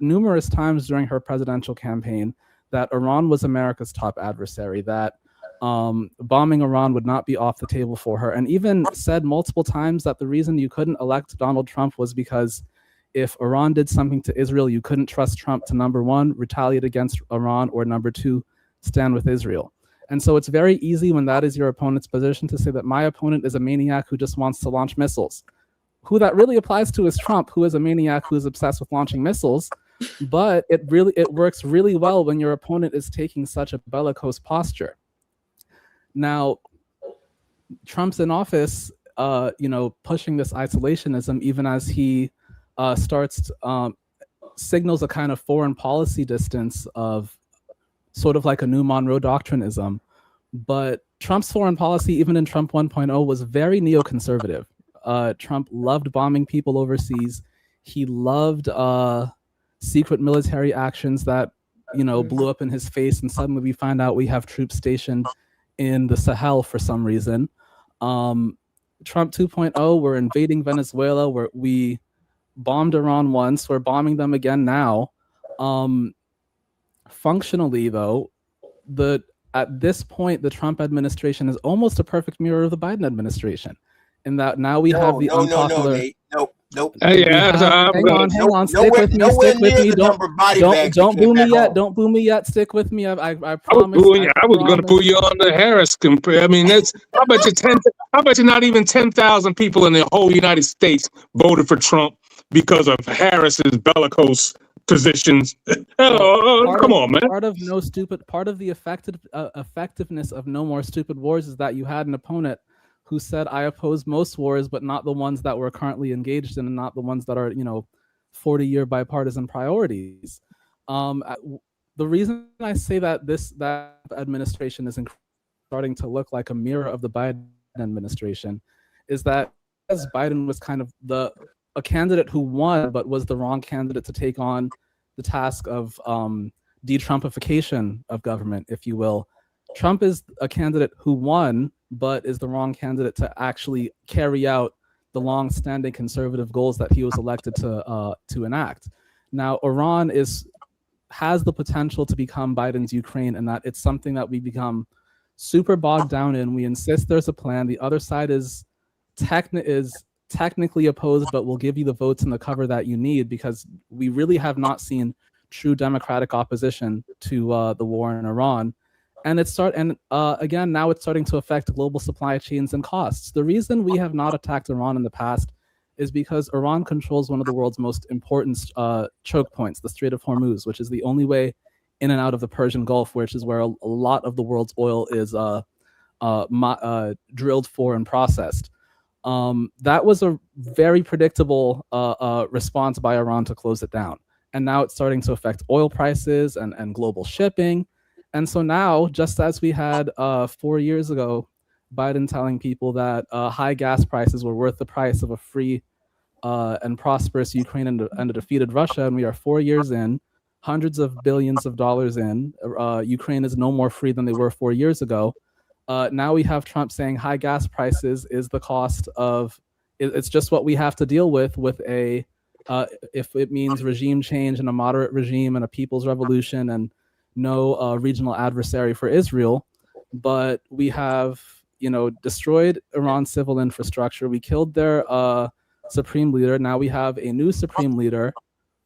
Speaker 3: numerous times during her presidential campaign that Iran was America's top adversary, that bombing Iran would not be off the table for her, and even said multiple times that the reason you couldn't elect Donald Trump was because if Iran did something to Israel, you couldn't trust Trump to, number one, retaliate against Iran, or number two, stand with Israel. And so it's very easy when that is your opponent's position to say that my opponent is a maniac who just wants to launch missiles. Who that really applies to is Trump, who is a maniac who is obsessed with launching missiles. But it works really well when your opponent is taking such a bellicose posture. Now, Trump's in office, pushing this isolationism, even as he signals a kind of foreign policy distance of sort of like a new Monroe Doctrinism. But Trump's foreign policy, even in Trump 1.0, was very neoconservative. Trump loved bombing people overseas. He loved secret military actions that, blew up in his face, and suddenly we find out we have troops stationed in the Sahel for some reason. Trump 2.0, we're invading Venezuela, where we bombed Iran once, we're bombing them again now. Functionally, though, at this point, the Trump administration is almost a perfect mirror of the Biden administration, in that now we have the unpopular.
Speaker 6: Nate. Nope.
Speaker 3: Hang on. Stick with me. Don't boo me yet. Don't boo me yet. Stick with me. I promise.
Speaker 5: I was going to boo you on the Harris compare. I mean, that's how about you not even 10,000 people in the whole United States voted for Trump because of Harris's bellicose positions. Come on, man.
Speaker 3: Part of the effectiveness of No More Stupid Wars is that you had an opponent who said, I oppose most wars, but not the ones that we're currently engaged in, and not the ones that are, 40-year bipartisan priorities. The reason I say that that administration is starting to look like a mirror of the Biden administration is that as Biden was kind of a candidate who won, but was the wrong candidate to take on the task of de-Trumpification of government, if you will. Trump is a candidate who won, but is the wrong candidate to actually carry out the long-standing conservative goals that he was elected to enact. Now, Iran has the potential to become Biden's Ukraine, and that it's something that we become super bogged down in. We insist there's a plan. The other side is technically opposed, but will give you the votes and the cover that you need, because we really have not seen true democratic opposition to the war in Iran. And again, now it's starting to affect global supply chains and costs. The reason we have not attacked Iran in the past is because Iran controls one of the world's most important choke points, the Strait of Hormuz, which is the only way in and out of the Persian Gulf, which is where a lot of the world's oil is drilled for and processed. That was a very predictable response by Iran to close it down. And now it's starting to affect oil prices and global shipping. And so now, just as we had 4 years ago, Biden telling people that high gas prices were worth the price of a free and prosperous Ukraine and a defeated Russia, and we are 4 years in, hundreds of billions of dollars in, Ukraine is no more free than they were 4 years ago. Now we have Trump saying high gas prices is the cost of, it's just what we have to deal with a, if it means regime change and a moderate regime and a people's revolution and no regional adversary for Israel. But we have, destroyed Iran's civil infrastructure. We killed their supreme leader. Now we have a new supreme leader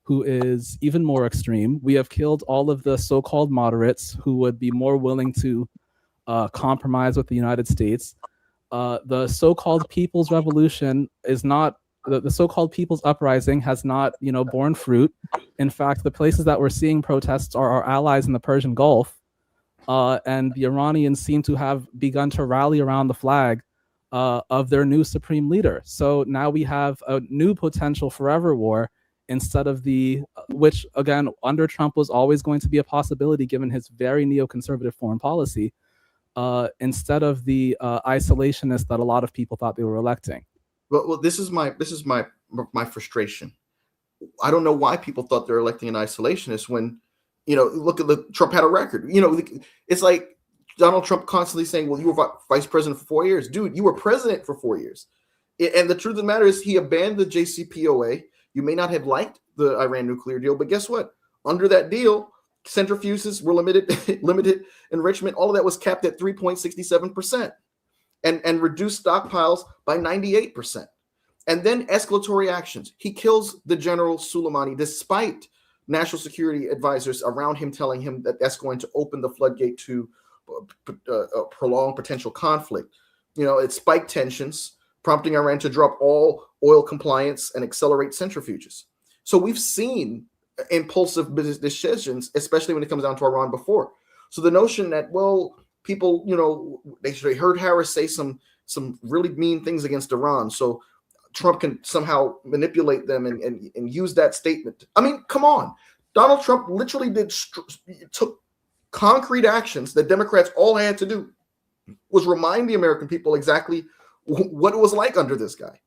Speaker 3: who is even more extreme. We have killed all of the so-called moderates who would be more willing to compromise with the United States. The so-called people's revolution is not, the so-called people's uprising has not, borne fruit. In fact, the places that we're seeing protests are our allies in the Persian Gulf. And the Iranians seem to have begun to rally around the flag of their new supreme leader. So now we have a new potential forever war instead of which again, under Trump was always going to be a possibility given his very neoconservative foreign policy, instead of the isolationist that a lot of people thought they were electing.
Speaker 1: Well, this is my frustration. I don't know why people thought they're electing an isolationist when, look at Trump had a record. It's like Donald Trump constantly saying, well, you were vice president for 4 years. Dude, you were president for 4 years. And the truth of the matter is he abandoned the JCPOA. You may not have liked the Iran nuclear deal, but guess what? Under that deal, centrifuges were limited enrichment. All of that was capped at 3.67%. And reduced stockpiles by 98%. And then escalatory actions. He kills the General Soleimani despite national security advisors around him telling him that that's going to open the floodgate to prolonged potential conflict. It spiked tensions, prompting Iran to drop all oil compliance and accelerate centrifuges. So we've seen impulsive business decisions, especially when it comes down to Iran before. So the notion that, well, people, they heard Harris say some really mean things against Iran, so Trump can somehow manipulate them and use that statement. I mean, come on. Donald Trump literally took concrete actions that Democrats all had to do was remind the American people exactly what it was like under this guy.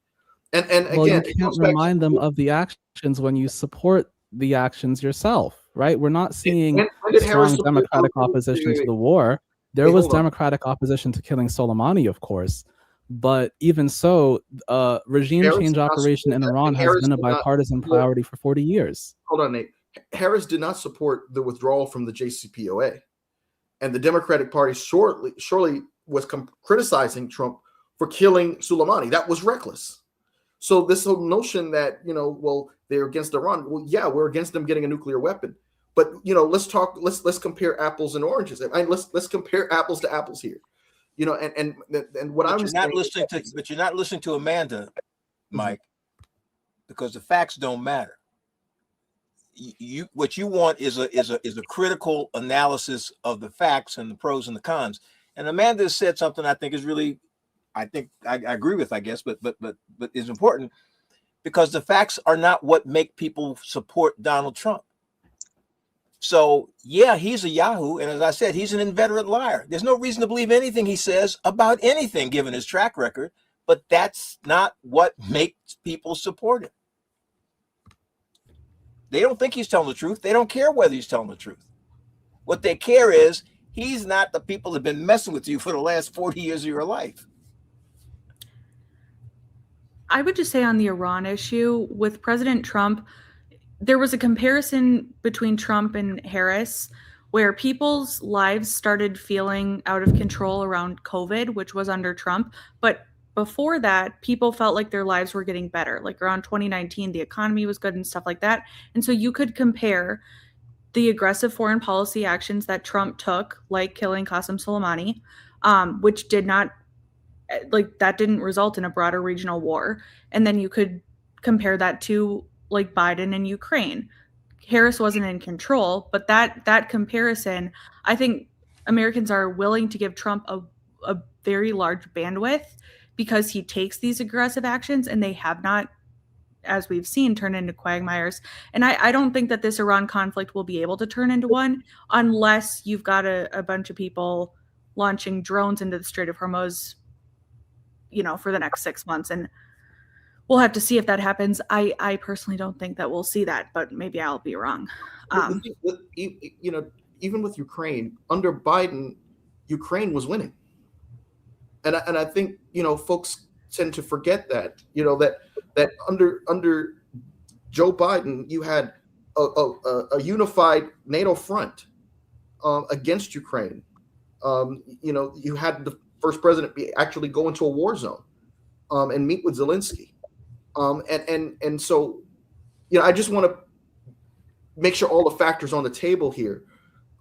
Speaker 1: And
Speaker 3: well,
Speaker 1: again,
Speaker 3: you can't remind them of the actions when you support the actions yourself, right? We're not seeing strong Democratic opposition to the war. There was Democratic opposition to killing Soleimani, of course. But even so, regime change operation in Iran has been a bipartisan priority for 40 years.
Speaker 1: Hold on, Nate. Harris did not support the withdrawal from the JCPOA. And the Democratic Party surely was criticizing Trump for killing Soleimani. That was reckless. So this whole notion that, well, they're against Iran. Well, yeah, we're against them getting a nuclear weapon. But, let's compare apples and oranges. I mean, let's compare apples to apples here. And what
Speaker 6: but
Speaker 1: I'm
Speaker 6: you're not listening to, but you're not listening to Amanda, Mike, because the facts don't matter. What you want is a critical analysis of the facts and the pros and the cons. And Amanda said something I think is really, I agree with, I guess, but is important, because the facts are not what make people support Donald Trump. So, yeah, he's a Yahoo. And as I said, he's an inveterate liar. There's no reason to believe anything he says about anything, given his track record. But that's not what makes people support him. They don't think he's telling the truth. They don't care whether he's telling the truth. What they care is he's not the people that have been messing with you for the last 40 years of your life.
Speaker 2: I would just say on the Iran issue with President Trump, there was a comparison between Trump and Harris where people's lives started feeling out of control around COVID, which was under Trump. But before that, people felt like their lives were getting better. Like around 2019, the economy was good and stuff like that. And so you could compare the aggressive foreign policy actions that Trump took, like killing Qasem Soleimani, which did not, like, that didn't result in a broader regional war. And then you could compare that to like Biden and Ukraine. Harris wasn't in control, but that comparison, I think Americans are willing to give Trump a very large bandwidth because he takes these aggressive actions and they have not, as we've seen, turn into quagmires. And I don't think that this Iran conflict will be able to turn into one unless you've got a bunch of people launching drones into the Strait of Hormuz, for the next 6 months. And we'll have to see if that happens. I personally don't think that we'll see that, but maybe I'll be wrong.
Speaker 1: Even with Ukraine, under Biden, Ukraine was winning. And I think, folks tend to forget that, that under Joe Biden, you had a unified NATO front against Ukraine. You had the first president actually go into a war zone and meet with Zelensky. And so, I just want to make sure all the factors on the table here,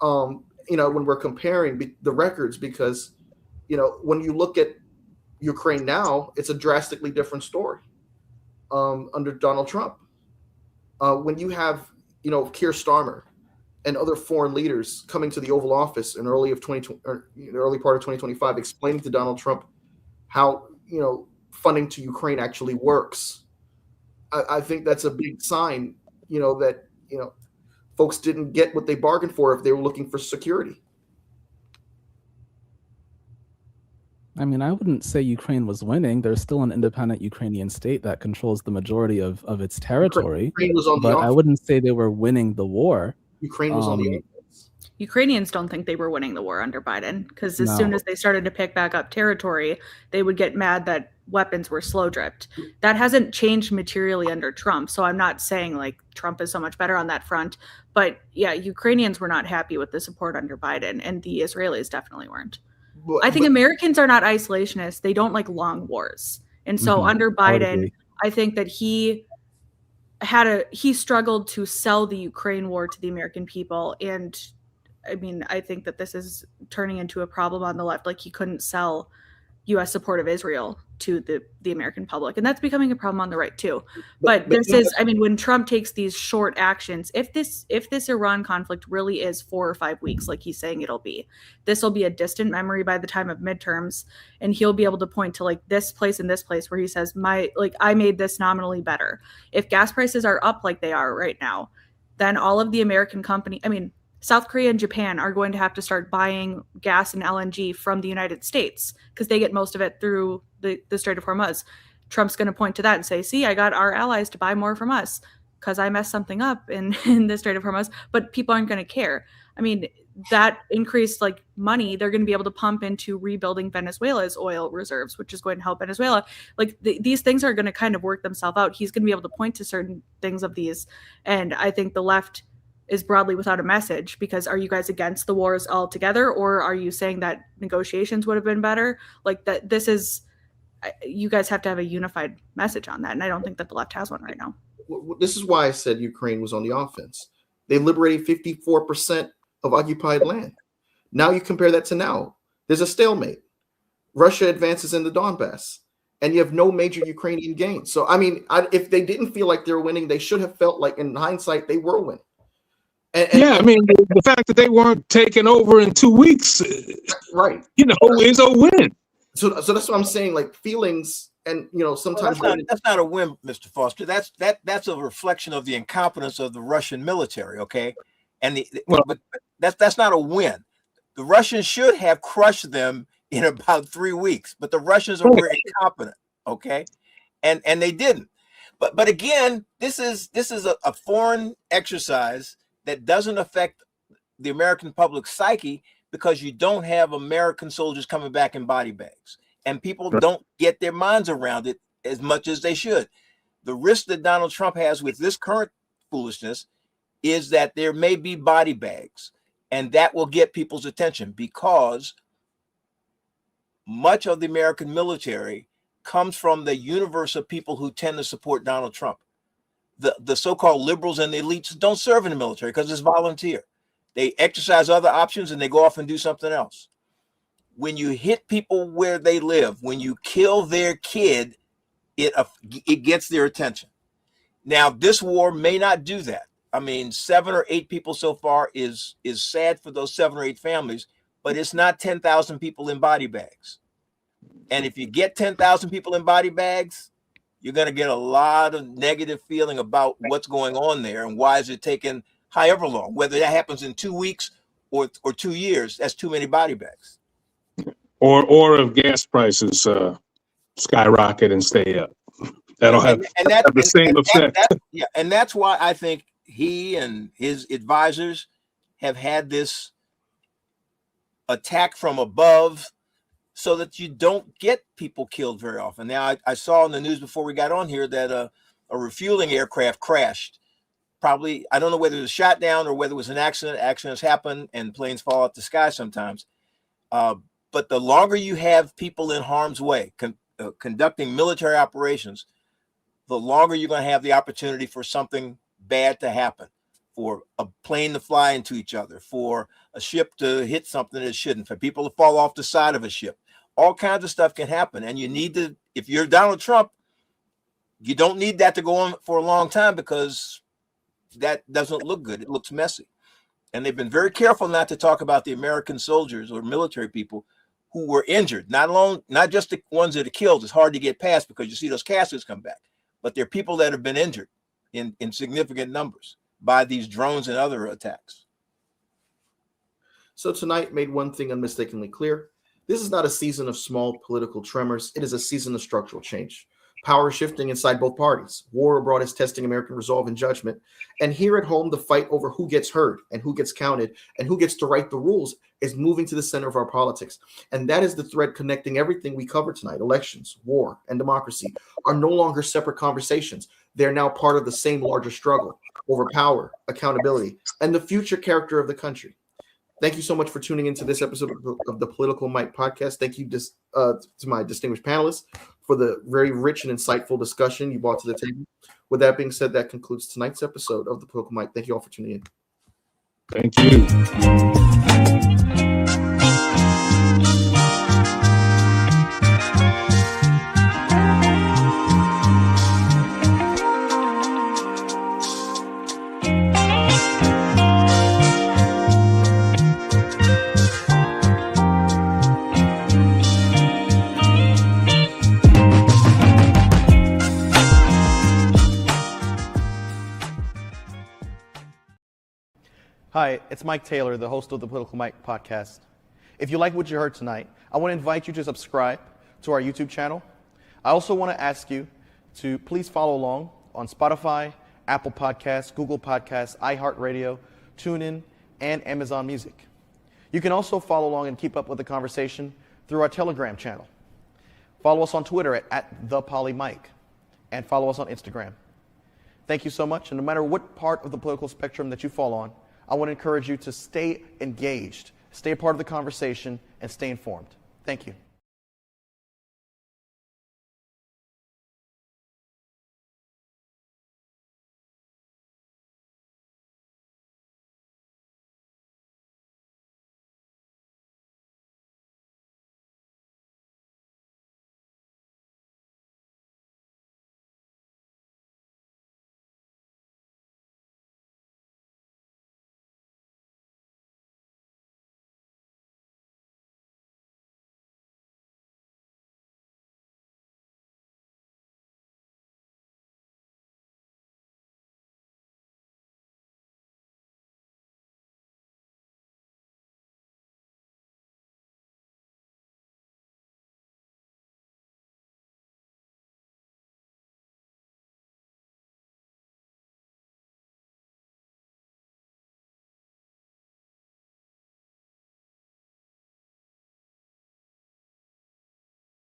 Speaker 1: when we're comparing the records, because, when you look at Ukraine now, it's a drastically different story under Donald Trump. When you have, Keir Starmer and other foreign leaders coming to the Oval Office in early part of 2025, explaining to Donald Trump how, funding to Ukraine actually works. I think that's a big sign, that, folks didn't get what they bargained for if they were looking for security.
Speaker 3: I mean, I wouldn't say Ukraine was winning. There's still an independent Ukrainian state that controls the majority of its territory.
Speaker 1: Ukraine was on
Speaker 3: but I wouldn't say they were winning the war.
Speaker 1: Ukraine was on the offense.
Speaker 2: Ukrainians don't think they were winning the war under Biden because as soon as they started to pick back up territory, they would get mad that weapons were slow dripped. That hasn't changed materially under Trump. So I'm not saying like Trump is so much better on that front. But yeah, Ukrainians were not happy with the support under Biden, and the Israelis definitely weren't. I think Americans are not isolationists. They don't like long wars. And so under Biden, I think that he struggled to sell the Ukraine war to the American people. And I mean, I think that this is turning into a problem on the left. Like he couldn't sell U.S. support of Israel to the American public. And that's becoming a problem on the right too. But this is, I mean, when Trump takes these short actions, if this Iran conflict really is 4 or 5 weeks, like he's saying it'll be, this will be a distant memory by the time of midterms. And he'll be able to point to like this place and this place where he says, I made this nominally better. If gas prices are up like they are right now, then all of the American South Korea and Japan are going to have to start buying gas and LNG from the United States because they get most of it through the Strait of Hormuz. Trump's going to point to that and say, see, I got our allies to buy more from us because I messed something up in the Strait of Hormuz, but people aren't going to care. I mean, that increased like money they're going to be able to pump into rebuilding Venezuela's oil reserves, which is going to help Venezuela. Like these things are going to kind of work themselves out. He's going to be able to point to certain things of these. And I think the left is broadly without a message because are you guys against the wars altogether, or are you saying that negotiations would have been better? Like that, you guys have to have a unified message on that. And I don't think that the left has one right now.
Speaker 1: This is why I said Ukraine was on the offense. They liberated 54% of occupied land. Now you compare that to now. There's a stalemate. Russia advances in the Donbass, and you have no major Ukrainian gains. So, I mean, if they didn't feel like they were winning, they should have felt like in hindsight they were winning.
Speaker 5: I mean, the fact that they weren't taken over in 2 weeks,
Speaker 1: right?
Speaker 5: Is a win.
Speaker 1: So that's what I'm saying. Like feelings, and sometimes
Speaker 6: that's not a win, Mr. Foster. That's a reflection of the incompetence of the Russian military. Okay, and but that's not a win. The Russians should have crushed them in about 3 weeks, but the Russians are very incompetent. Okay, and they didn't. But again, this is a foreign exercise that doesn't affect the American public psyche because you don't have American soldiers coming back in body bags, and people don't get their minds around it as much as they should. The risk that Donald Trump has with this current foolishness is that there may be body bags, and that will get people's attention because much of the American military comes from the universe of people who tend to support Donald Trump. The so-called liberals and the elites don't serve in the military because it's volunteer. They exercise other options and they go off and do something else. When you hit people where they live, when you kill their kid, it gets their attention. Now, this war may not do that. I mean, 7 or 8 people so far is sad for those 7 or 8 families, but it's not 10,000 people in body bags. And if you get 10,000 people in body bags, you're going to get a lot of negative feeling about what's going on there and why is it taking however long, whether that happens in 2 weeks or 2 years. That's too many body bags.
Speaker 5: Or if gas prices skyrocket and stay up, that'll have the same effect.
Speaker 6: And that's why I think he and his advisors have had this attack from above so that you don't get people killed very often. Now, I saw in the news before we got on here that a refueling aircraft crashed. Probably, I don't know whether it was shot down or whether it was an accident. Accidents happen and planes fall out the sky sometimes. But the longer you have people in harm's way conducting military operations, the longer you're going to have the opportunity for something bad to happen, for a plane to fly into each other, for a ship to hit something that it shouldn't, for people to fall off the side of a ship. All kinds of stuff can happen. And you need to, if you're Donald Trump, you don't need that to go on for a long time because that doesn't look good. It looks messy. And they've been very careful not to talk about the American soldiers or military people who were injured, not just the ones that are killed. It's hard to get past because you see those caskets come back, but there are people that have been injured in significant numbers by these drones and other attacks.
Speaker 1: So tonight made one thing unmistakably clear. This is not a season of small political tremors. It is a season of structural change. Power shifting inside both parties. War abroad is testing American resolve and judgment. And here at home, the fight over who gets heard and who gets counted and who gets to write the rules is moving to the center of our politics. And that is the thread connecting everything we cover tonight. Elections, war, and democracy are no longer separate conversations. They're now part of the same larger struggle over power, accountability, and the future character of the country. Thank you so much for tuning into this episode of the Political Mike podcast. Thank you to my distinguished panelists for the very rich and insightful discussion you brought to the table. With that being said, that concludes tonight's episode of the Political Mike. Thank you all for tuning in.
Speaker 5: Thank you.
Speaker 7: Hi, it's Mike Taylor, the host of the Political Mike podcast. If you like what you heard tonight, I want to invite you to subscribe to our YouTube channel. I also want to ask you to please follow along on Spotify, Apple Podcasts, Google Podcasts, iHeartRadio, TuneIn, and Amazon Music. You can also follow along and keep up with the conversation through our Telegram channel. Follow us on Twitter at @ThePollyMike, and follow us on Instagram. Thank you so much, and no matter what part of the political spectrum that you fall on, I want to encourage you to stay engaged, stay a part of the conversation, and stay informed. Thank you.